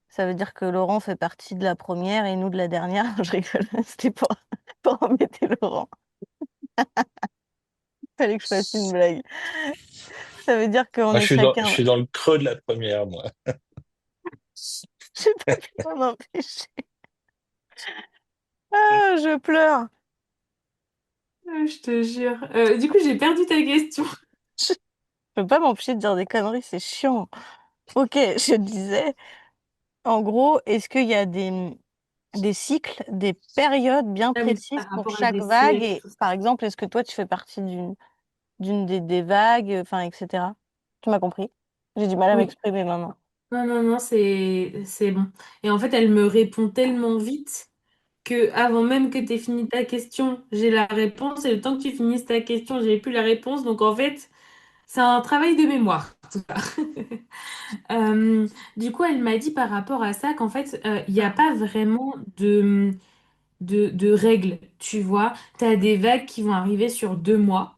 Ça veut dire que Laurent fait partie de la première et nous de la dernière? Je rigole, c'était pour embêter Laurent. Fallait que je fasse une blague. Ça veut dire qu'on Moi, est je chacun. suis dans le creux de la première, moi. J'ai pas pu m'en empêcher. Ah, je pleure. Je te jure. Du coup, j'ai perdu ta question. Je peux pas m'empêcher de dire des conneries, c'est chiant. Ok, je disais, en gros, est-ce qu'il y a des cycles, des périodes bien Ah oui, précises par pour rapport à chaque des vague? siècles, Et tout ça. par exemple, est-ce que toi, tu fais partie d'une des vagues, enfin, etc. Tu m'as compris? J'ai du mal à Oui. m'exprimer maintenant. Non, non, non, c'est bon. Et en fait, elle me répond tellement vite que avant même que tu aies fini ta question, j'ai la réponse. Et le temps que tu finisses ta question, j'ai plus la réponse. Donc en fait, c'est un travail de mémoire, tout ça. Euh, du coup, elle m'a dit par rapport à ça qu'en fait, il n'y a pas vraiment de règles, tu vois. Tu as des vagues qui vont arriver sur 2 mois,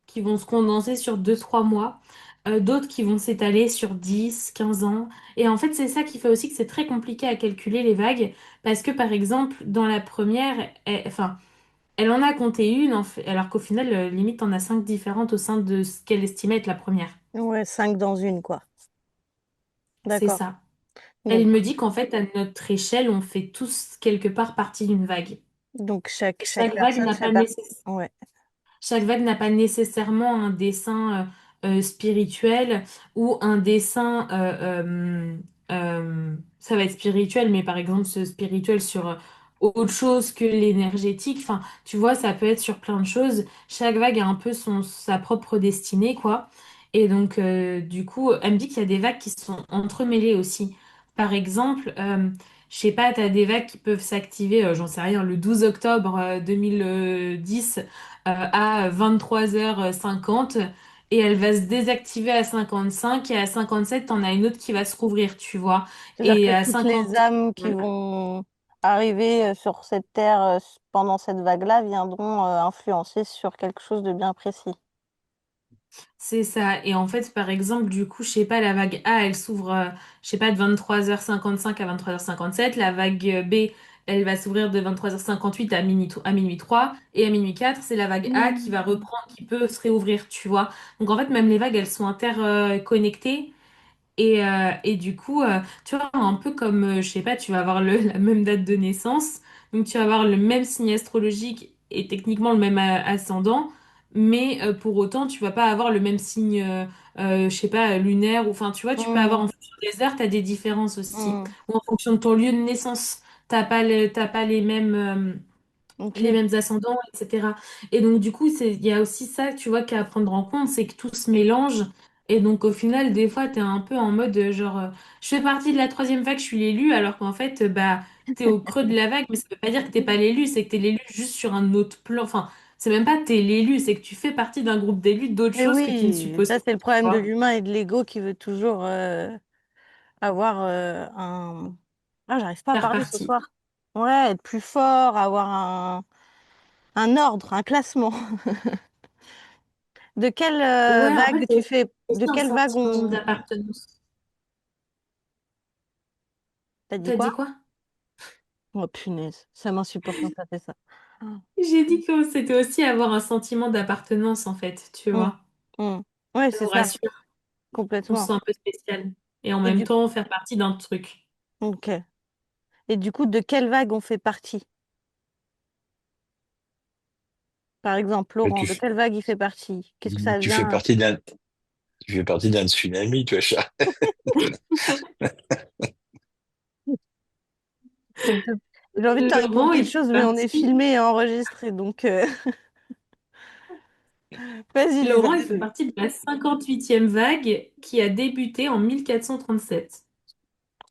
qui vont se condenser sur 2, 3 mois, d'autres qui vont s'étaler sur 10, 15 ans. Et en fait, c'est ça qui fait aussi que c'est très compliqué à calculer les vagues, parce que par exemple, dans la première, enfin, elle en a compté une, alors qu'au final, limite, on a 5 différentes au sein de ce qu'elle estimait être la première. Ouais, cinq dans une, quoi. C'est D'accord. ça. Elle Donc, me dit qu'en fait, à notre échelle, on fait tous quelque part partie d'une vague. donc Et chaque personne fait partie. Ouais. chaque vague n'a pas nécessairement un dessin spirituel ou un dessin, ça va être spirituel, mais par exemple ce spirituel sur autre chose que l'énergétique. Enfin, tu vois, ça peut être sur plein de choses. Chaque vague a un peu sa propre destinée, quoi. Et donc, du coup, elle me dit qu'il y a des vagues qui sont entremêlées aussi. Par exemple, je sais pas, tu as des vagues qui peuvent s'activer, j'en sais rien, le 12 octobre 2010 à 23h50 et elle va se désactiver à 55 et à 57, t'en as une autre qui va se rouvrir, tu vois. C'est-à-dire que Et à toutes les 50, âmes qui voilà. vont arriver sur cette terre pendant cette vague-là viendront influencer sur quelque chose de bien précis. C'est ça. Et en fait, par exemple, du coup, je sais pas, la vague A, elle s'ouvre, je sais pas, de 23h55 à 23h57. La vague B, elle va s'ouvrir de 23h58 à minuit 3. Et à minuit 4, c'est la vague A qui va reprendre, qui peut se réouvrir, tu vois. Donc en fait, même les vagues, elles sont interconnectées. Et du coup, tu vois, un peu comme, je sais pas, tu vas avoir la même date de naissance, donc tu vas avoir le même signe astrologique et techniquement le même ascendant, mais pour autant, tu vas pas avoir le même signe, je sais pas, lunaire, ou enfin, tu vois, tu peux avoir en Hmm, fonction des heures, tu as des différences aussi, hmm. ou en fonction de ton lieu de naissance, t'as pas Ok. les mêmes ascendants, etc. Et donc, du coup, il y a aussi ça, tu vois, qu'à prendre en compte, c'est que tout se mélange. Et donc, au final, des fois, t'es un peu en mode, genre, je fais partie de la troisième vague, je suis l'élu, alors qu'en fait, bah, t'es au creux de la vague, mais ça veut pas dire que t'es pas l'élu, c'est que t'es l'élu juste sur un autre plan. Enfin, C'est même pas t'es l'élu, c'est que tu fais partie d'un groupe d'élus d'autres Et choses que tu ne oui, supposes ça pas, c'est le tu problème de vois. l'humain et de l'ego qui veut toujours avoir un... Ah, j'arrive pas à Faire parler ce partie. soir. Ouais, être plus fort, avoir un ordre, un classement. De quelle Ouais, en fait, vague c'est tu fais... De aussi un quelle vague sentiment on... d'appartenance. T'as dit T'as quoi? dit quoi? Oh punaise, ça m'insupporte quand ça fait ça. Ah. J'ai dit que c'était aussi avoir un sentiment d'appartenance, en fait, tu Hum, vois. hum. Ouais, Ça c'est nous ça, rassure, on se complètement. sent un peu spécial. Et en Et même du... temps, faire partie d'un truc. Ok. Et du coup, de quelle vague on fait partie? Par exemple, Mais Laurent, de quelle vague il fait partie? Qu'est-ce que ça tu fais vient? partie tu fais partie d'un tsunami, tu vois. Donc, j'ai envie de te répondre Laurent, quelque il fait chose, mais on est partie. filmé et enregistré, donc vas-y les Laurent, il fait absolus. partie de la 58e vague qui a débuté en 1437.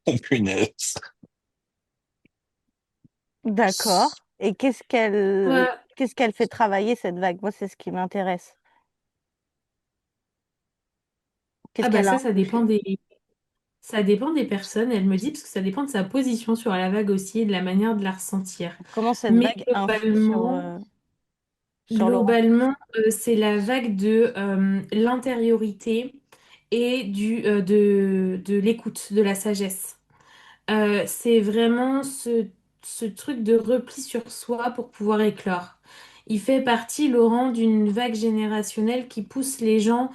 Oh, punaise. D'accord. Et Ouais. qu'est-ce qu'elle fait travailler cette vague? Moi, c'est ce qui m'intéresse. Qu'est-ce Ah bah qu'elle a ça dépend impulsé? ça dépend des personnes, elle me dit, parce que ça dépend de sa position sur la vague aussi et de la manière de la ressentir. Comment cette Mais vague influe sur, sur Laurent? c'est la vague de l'intériorité et de l'écoute, de la sagesse. C'est vraiment ce truc de repli sur soi pour pouvoir éclore. Il fait partie, Laurent, d'une vague générationnelle qui pousse les gens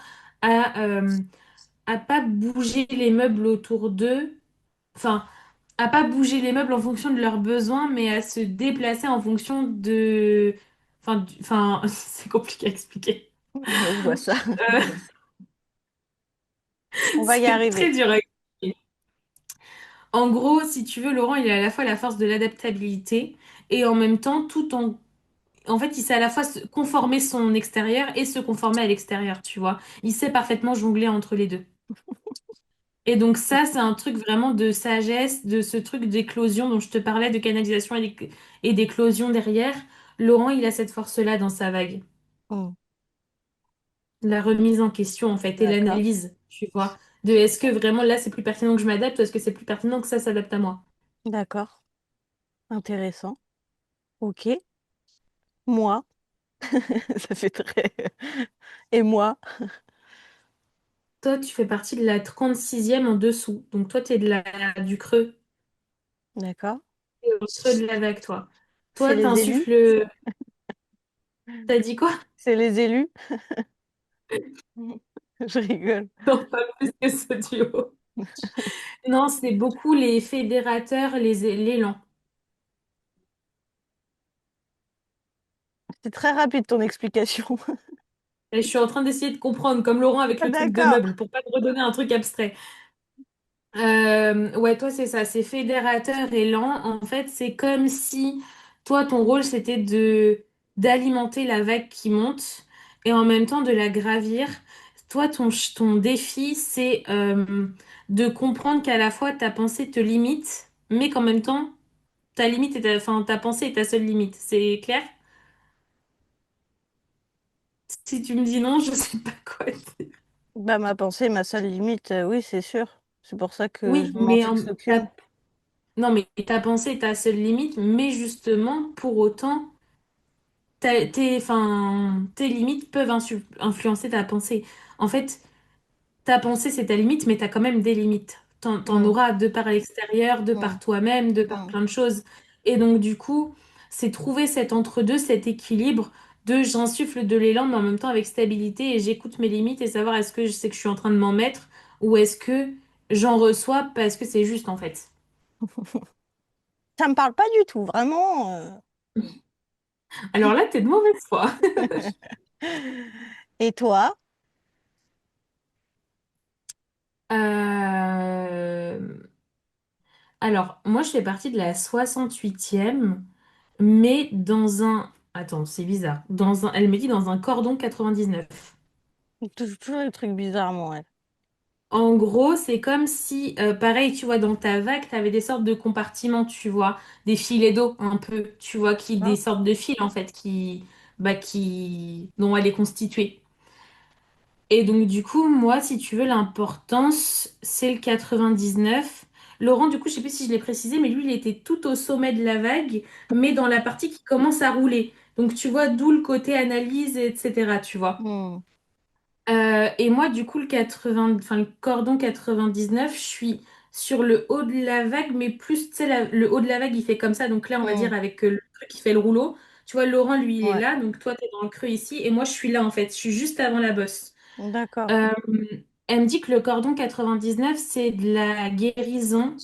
à pas bouger les meubles autour d'eux, enfin, à pas bouger les meubles en fonction de leurs besoins, mais à se déplacer en fonction de... Enfin, c'est compliqué à expliquer. Ouais, je vois ça. Euh, On va y c'est arriver. très dur à expliquer. En gros, si tu veux, Laurent, il a à la fois la force de l'adaptabilité et en même temps, tout en... En fait, il sait à la fois se conformer son extérieur et se conformer à l'extérieur, tu vois. Il sait parfaitement jongler entre les deux. Et donc ça, c'est un truc vraiment de sagesse, de ce truc d'éclosion dont je te parlais, de canalisation et d'éclosion derrière. Laurent, il a cette force-là dans sa vague. Hmm, La remise en question, en fait, et d'accord. l'analyse, tu vois. De est-ce que vraiment là, c'est plus pertinent que je m'adapte ou est-ce que c'est plus pertinent que ça s'adapte à moi? D'accord. Intéressant. Ok. Moi, ça fait très... Et moi, Toi, tu fais partie de la 36e en dessous. Donc toi, tu es du creux. d'accord. T'es au creux de la vague, toi. C'est Toi, les élus? t'insuffles... T'as dit quoi? C'est les élus? Je rigole. Non, pas plus que ce duo. Non, c'est beaucoup les fédérateurs, l'élan. C'est très rapide ton explication. Et je suis en train d'essayer de comprendre, comme Laurent avec le truc de D'accord. meubles, pour pas te redonner un truc abstrait. Ouais, toi, c'est ça, c'est fédérateur et lent. En fait, c'est comme si toi, ton rôle, c'était de d'alimenter la vague qui monte et en même temps de la gravir. Toi, ton défi, c'est de comprendre qu'à la fois ta pensée te limite, mais qu'en même temps, ta limite est enfin, ta pensée est ta seule limite. C'est clair? Si tu me dis non, je sais pas quoi dire. Bah, ma pensée, ma seule limite, oui, c'est sûr. C'est pour ça que Oui, je m'en fixe aucune. non, mais ta pensée est ta seule limite, mais justement, pour autant. Tes limites peuvent influencer ta pensée. En fait, ta pensée, c'est ta limite, mais tu as quand même des limites. T'en Mm, auras de par l'extérieur, de mm, par toi-même, de par mm. plein de choses. Et donc, du coup, c'est trouver cet entre-deux, cet équilibre de j'insuffle de l'élan, mais en même temps avec stabilité et j'écoute mes limites et savoir est-ce que je sais que je suis en train de m'en mettre ou est-ce que j'en reçois parce que c'est juste en fait. Ça me parle pas du tout, vraiment. Alors là, t'es de mauvaise foi. Et toi? Euh, Alors, moi, je fais partie de la 68e, mais dans un... Attends, c'est bizarre. Elle me dit dans un cordon 99. Toujours des trucs bizarres, moi. Ouais. En gros, c'est comme si, pareil, tu vois, dans ta vague, tu avais des sortes de compartiments, tu vois, des filets d'eau un peu, tu vois, des D'accord. sortes de fils, en fait, qui dont elle est constituée. Et donc, du coup, moi, si tu veux, l'importance, c'est le 99. Laurent, du coup, je sais plus si je l'ai précisé, mais lui, il était tout au sommet de la vague, mais dans la partie qui commence à rouler. Donc, tu vois, d'où le côté analyse, etc., tu vois. Hmm. Et moi, du coup, le cordon 99, je suis sur le haut de la vague, mais plus, tu sais, le haut de la vague, il fait comme ça. Donc là, on va Hmm. dire avec le truc qui fait le rouleau. Tu vois, Laurent, lui, il est Ouais, là. Donc toi, tu es dans le creux ici. Et moi, je suis là, en fait. Je suis juste avant la bosse. d'accord. Euh, Elle me dit que le cordon 99, c'est de la guérison.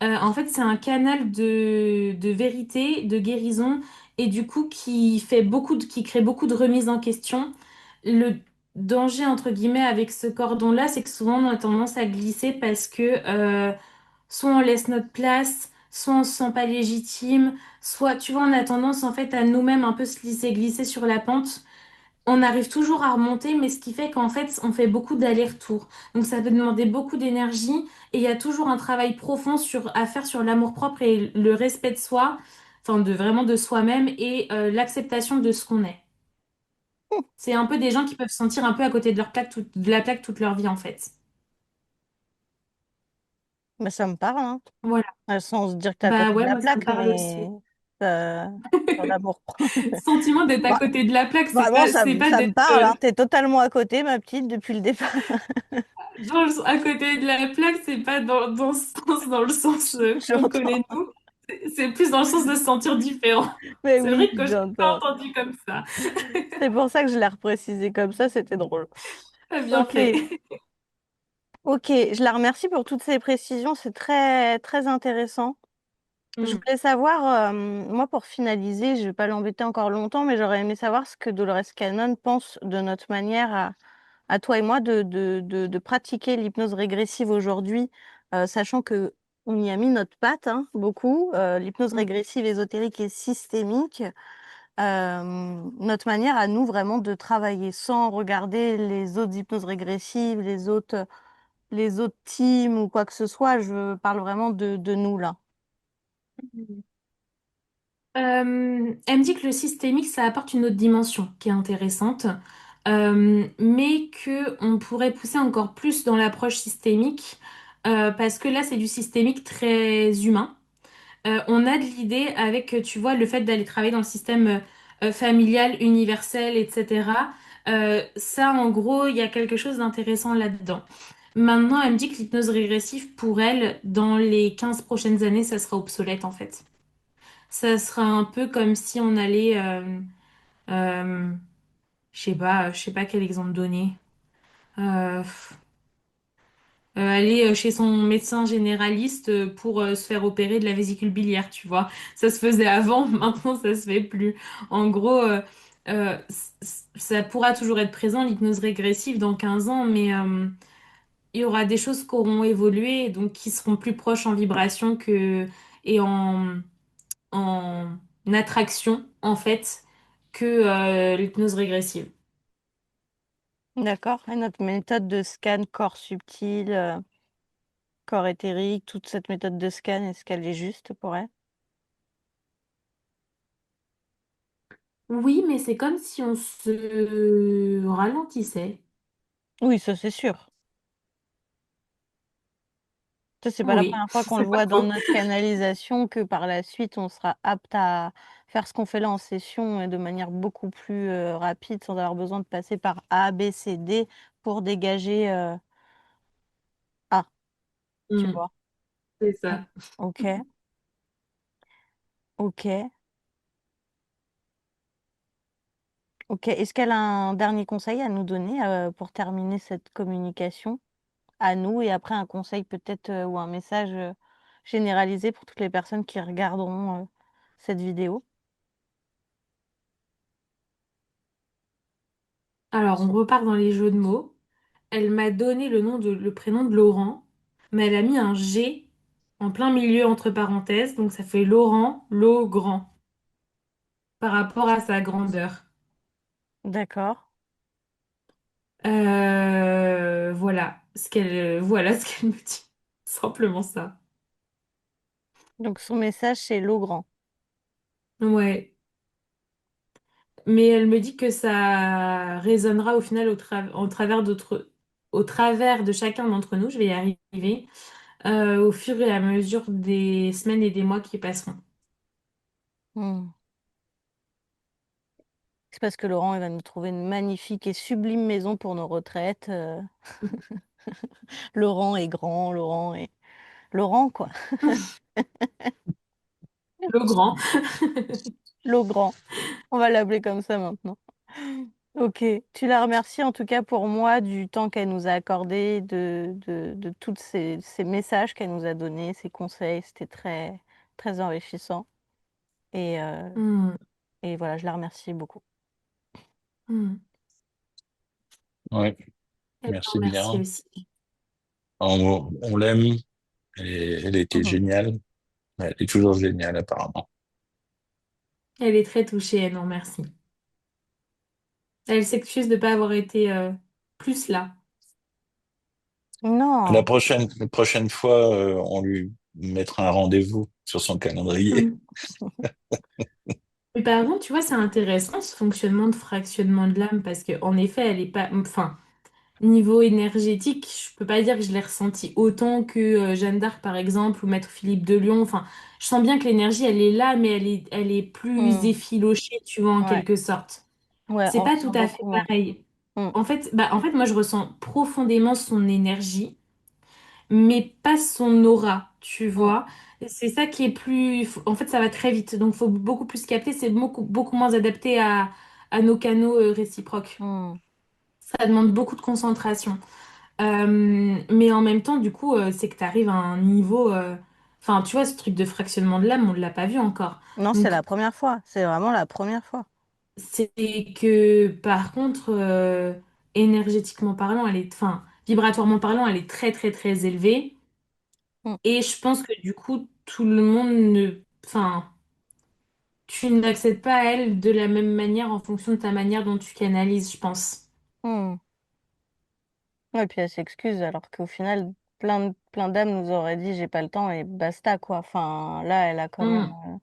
En fait, c'est un canal de vérité, de guérison, et du coup, qui crée beaucoup de remises en question. Le danger, entre guillemets, avec ce cordon-là, c'est que souvent, on a tendance à glisser parce que soit on laisse notre place, soit on se sent pas légitime, soit, tu vois, on a tendance, en fait, à nous-mêmes un peu se laisser glisser sur la pente. On arrive toujours à remonter, mais ce qui fait qu'en fait, on fait beaucoup d'allers-retours. Donc ça peut demander beaucoup d'énergie et il y a toujours un travail profond à faire sur l'amour-propre et le respect de soi, enfin de vraiment de soi-même et l'acceptation de ce qu'on est. Hmm. C'est un peu des gens qui peuvent se sentir un peu à côté de de la plaque toute leur vie en fait. Mais ça me parle, hein. Voilà. Sans se dire que t'es à Bah côté de ouais, la moi ça me plaque, parle mais aussi. euh, sur l'amour. Sentiment d'être à Bah, côté de la plaque, vraiment, c'est pas ça me d'être parle, hein. T'es totalement à côté, ma petite, depuis le départ. à côté de la plaque, c'est pas dans ce sens, dans le sens qu'on connaît J'entends. nous. C'est plus dans le sens de se sentir différent. Mais C'est oui, vrai que je l'ai pas j'entends. entendu comme ça. C'est pour ça que je l'ai reprécisé comme ça, c'était drôle. T'as bien Ok, fait. ok, je la remercie pour toutes ces précisions, c'est très, très intéressant. Je Mm. voulais savoir, moi pour finaliser, je vais pas l'embêter encore longtemps, mais j'aurais aimé savoir ce que Dolores Cannon pense de notre manière à toi et moi de pratiquer l'hypnose régressive aujourd'hui, sachant que on y a mis notre patte, hein, beaucoup, l'hypnose Mm. régressive ésotérique et systémique, notre manière à nous vraiment de travailler sans regarder les autres hypnoses régressives, les autres teams ou quoi que ce soit. Je parle vraiment de nous là. Elle me dit que le systémique, ça apporte une autre dimension qui est intéressante, mais que on pourrait pousser encore plus dans l'approche systémique, parce que là, c'est du systémique très humain. On a de l'idée avec, tu vois, le fait d'aller travailler dans le système familial, universel, etc. Ça, en gros, il y a quelque chose d'intéressant là-dedans. Maintenant, elle me dit que l'hypnose régressive, pour elle, dans les 15 prochaines années, ça sera obsolète, en fait. Ça sera un peu comme si on allait, euh, je sais pas quel exemple donner. Euh, Aller chez son médecin généraliste pour se faire opérer de la vésicule biliaire, tu vois. Ça se faisait avant, maintenant ça se fait plus. En gros, ça pourra toujours être présent, l'hypnose régressive dans 15 ans, mais il y aura des choses qui auront évolué, donc qui seront plus proches en vibration et en attraction, en fait, que l'hypnose régressive. D'accord. Et notre méthode de scan corps subtil, corps éthérique, toute cette méthode de scan, est-ce qu'elle est juste pour elle? Oui, mais c'est comme si on se ralentissait. Oui, ça c'est sûr. Ça, c'est pas la Oui, première fois qu'on le c'est pas voit dans faux. notre canalisation que par la suite, on sera apte à faire ce qu'on fait là en session et de manière beaucoup plus rapide sans avoir besoin de passer par A, B, C, D pour dégager A, tu Mm, vois. c'est Mm. ça. Ok, ok, ok. Est-ce qu'elle a un dernier conseil à nous donner pour terminer cette communication à nous et après un conseil peut-être ou un message généralisé pour toutes les personnes qui regarderont cette vidéo? Alors, on repart dans les jeux de mots. Elle m'a donné le prénom de Laurent, mais elle a mis un G en plein milieu entre parenthèses, donc ça fait Laurent, Grand, par rapport à sa grandeur. D'accord. Voilà ce qu'elle me dit. Simplement ça. Donc son message, c'est l'eau grand. Ouais. mais elle me dit que ça résonnera au final au travers de chacun d'entre nous, je vais y arriver, au fur et à mesure des semaines et des mois qui passeront. Hmm. C'est parce que Laurent, il va nous trouver une magnifique et sublime maison pour nos retraites. Laurent est grand, Laurent est... Laurent, quoi. Le grand. Logrand. On va l'appeler comme ça maintenant. Ok, tu la remercies en tout cas pour moi du temps qu'elle nous a accordé, de tous ces messages qu'elle nous a donnés, ces conseils. C'était très, très enrichissant. Et, euh, Hmm, et voilà, je la remercie beaucoup. hmm. Ouais, Elle te merci remercie bien. aussi. On l'aime. Elle était géniale. Elle est toujours géniale, apparemment. Elle est très touchée, elle nous remercie. Elle s'excuse de ne pas avoir été plus là. La Non. prochaine fois, on lui mettra un rendez-vous sur son calendrier. Hmm. Mais par contre, tu vois, c'est intéressant ce fonctionnement de fractionnement de l'âme parce qu'en effet, elle est pas. Enfin, niveau énergétique, je peux pas dire que je l'ai ressenti autant que Jeanne d'Arc, par exemple, ou Maître Philippe de Lyon. Enfin, je sens bien que l'énergie, elle est là, mais elle est plus Hmm. effilochée, tu vois, en Ouais, quelque sorte. ouais, C'est on pas tout ressent à fait beaucoup. pareil. Hmm. En fait, moi, je ressens profondément son énergie, mais pas son aura, tu Hmm. vois. Et c'est ça qui est plus... En fait, ça va très vite, donc faut beaucoup plus capter. C'est beaucoup moins adapté à nos canaux réciproques. Hmm. Ça demande beaucoup de concentration. Mais en même temps, du coup, c'est que tu arrives à un niveau... Enfin, tu vois, ce truc de fractionnement de l'âme, on ne l'a pas vu encore. Non, c'est Donc, la première fois. C'est vraiment la première fois. c'est que, par contre, énergétiquement parlant, elle est... Enfin, vibratoirement parlant, elle est très, très, très élevée. Hmm. Et je pense que, du coup, tout le monde ne... Enfin, tu n'accèdes pas à elle de la même manière en fonction de ta manière dont tu canalises, je pense. Hmm. Ouais, puis elle s'excuse alors qu'au final, plein d'âmes nous auraient dit j'ai pas le temps et basta quoi. Enfin, là, elle a quand même Hmm.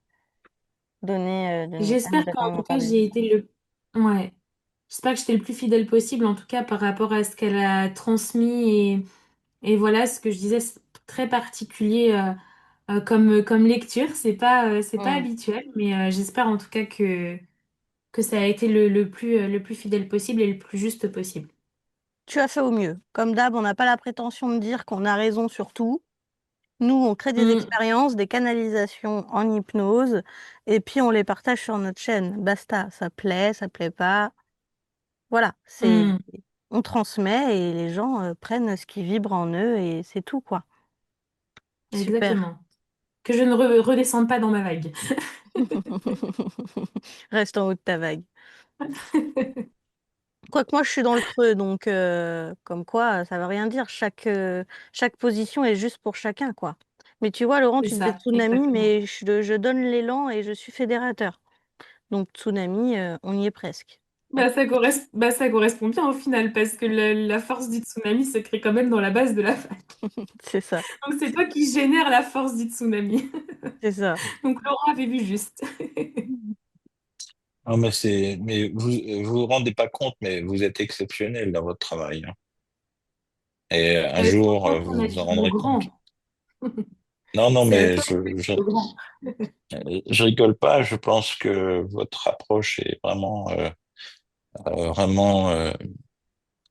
elle J'espère nous a quand qu'en même tout cas, accordé j'ai du été temps. le... Ouais. J'espère que j'étais le plus fidèle possible, en tout cas par rapport à ce qu'elle a transmis. Et voilà, ce que je disais, c'est très particulier comme lecture. C'est pas Hmm. habituel, mais j'espère en tout cas que ça a été le plus fidèle possible et le plus juste possible. Tu as fait au mieux. Comme d'hab, on n'a pas la prétention de dire qu'on a raison sur tout. Nous, on crée des Mm, expériences, des canalisations en hypnose, et puis on les partage sur notre chaîne. Basta, ça plaît pas. Voilà, mm, on transmet et les gens prennent ce qui vibre en eux et c'est tout, quoi. Super. exactement. Que je ne redescende pas dans ma vague. Reste en haut de ta vague. Quoique moi, je suis dans le creux, donc comme quoi, ça veut rien dire. Chaque position est juste pour chacun, quoi. Mais tu vois, Laurent, C'est tu disais ça, tsunami, exactement. mais je donne l'élan et je suis fédérateur. Donc tsunami, on y est presque. Hein. Bah, ça correspond bien au final, parce que la force du tsunami se crée quand même dans la base de la vague. C'est ça, Donc c'est toi qui génère la force du tsunami. c'est ça. Donc Laurent avait vu juste. Non, mais vous rendez pas compte, mais vous êtes exceptionnel dans votre travail, hein. Et un C'est à jour, toi qu'on vous a vous en dit le rendrez compte. grand. Non, non, C'est à mais toi qu'on a dit le grand. je rigole pas. Je pense que votre approche est vraiment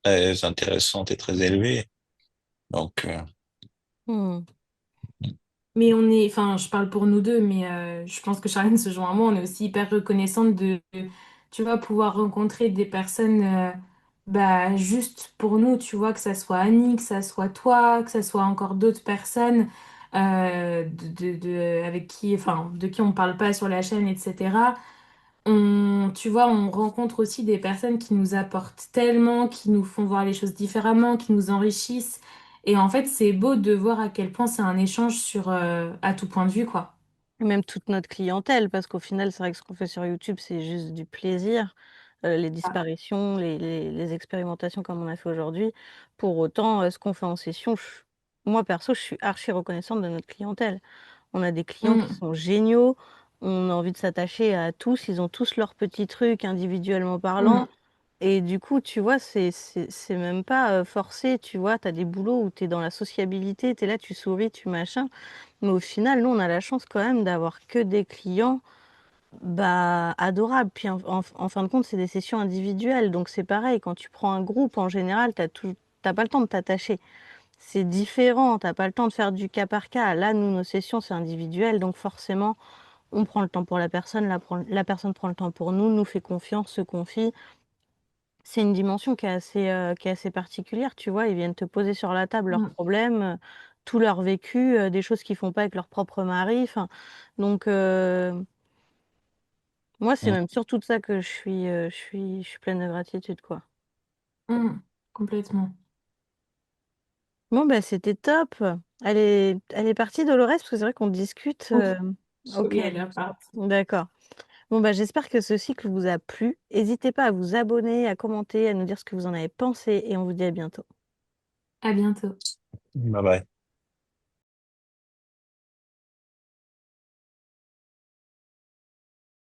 très intéressante et très élevée. Donc, Hmm. Mais on est, enfin, je parle pour nous deux, mais je pense que Charlène se joint à moi. On est aussi hyper reconnaissante tu vois, pouvoir rencontrer des personnes, bah, juste pour nous, tu vois, que ça soit Annie, que ça soit toi, que ça soit encore d'autres personnes avec qui, enfin, de qui on parle pas sur la chaîne, etc. Tu vois, on rencontre aussi des personnes qui nous apportent tellement, qui nous font voir les choses différemment, qui nous enrichissent. Et en fait, c'est beau de voir à quel point c'est un échange à tout point de vue, quoi. Et même toute notre clientèle, parce qu'au final, c'est vrai que ce qu'on fait sur YouTube, c'est juste du plaisir. Les Ah. disparitions, les expérimentations comme on a fait aujourd'hui. Pour autant, ce qu'on fait en session, moi perso, je suis archi reconnaissante de notre clientèle. On a des clients qui Mm, sont géniaux. on a envie de s'attacher à tous, ils ont tous leurs petits trucs individuellement parlant. Mm, Et du coup, tu vois, c'est même pas forcé, tu vois, t'as des boulots où t'es dans la sociabilité, t'es là, tu souris, tu machin. Mais au final, nous, on a la chance quand même d'avoir que des clients bah, adorables. Puis en fin de compte, c'est des sessions individuelles. Donc c'est pareil, quand tu prends un groupe, en général, t'as pas le temps de t'attacher. C'est différent, t'as pas le temps de faire du cas par cas. Là, nous, nos sessions, c'est individuel. Donc forcément, on prend le temps pour la personne prend le temps pour nous, nous fait confiance, se confie. C'est une dimension qui est assez particulière, tu vois. Ils viennent te poser sur la table leurs mm, problèmes, tout leur vécu, des choses qu'ils font pas avec leur propre mari. Enfin, donc, moi, c'est Mm. même surtout de ça que je suis pleine de gratitude, quoi. complètement. Bon, bah, c'était top. Elle est partie, Dolores, parce que c'est vrai qu'on discute. Oui, Ok, oui, elle est partie. d'accord. Bon, bah, j'espère que ce cycle vous a plu. N'hésitez pas à vous abonner, à commenter, à nous dire ce que vous en avez pensé, et on vous dit à bientôt. À bientôt. Bye bye.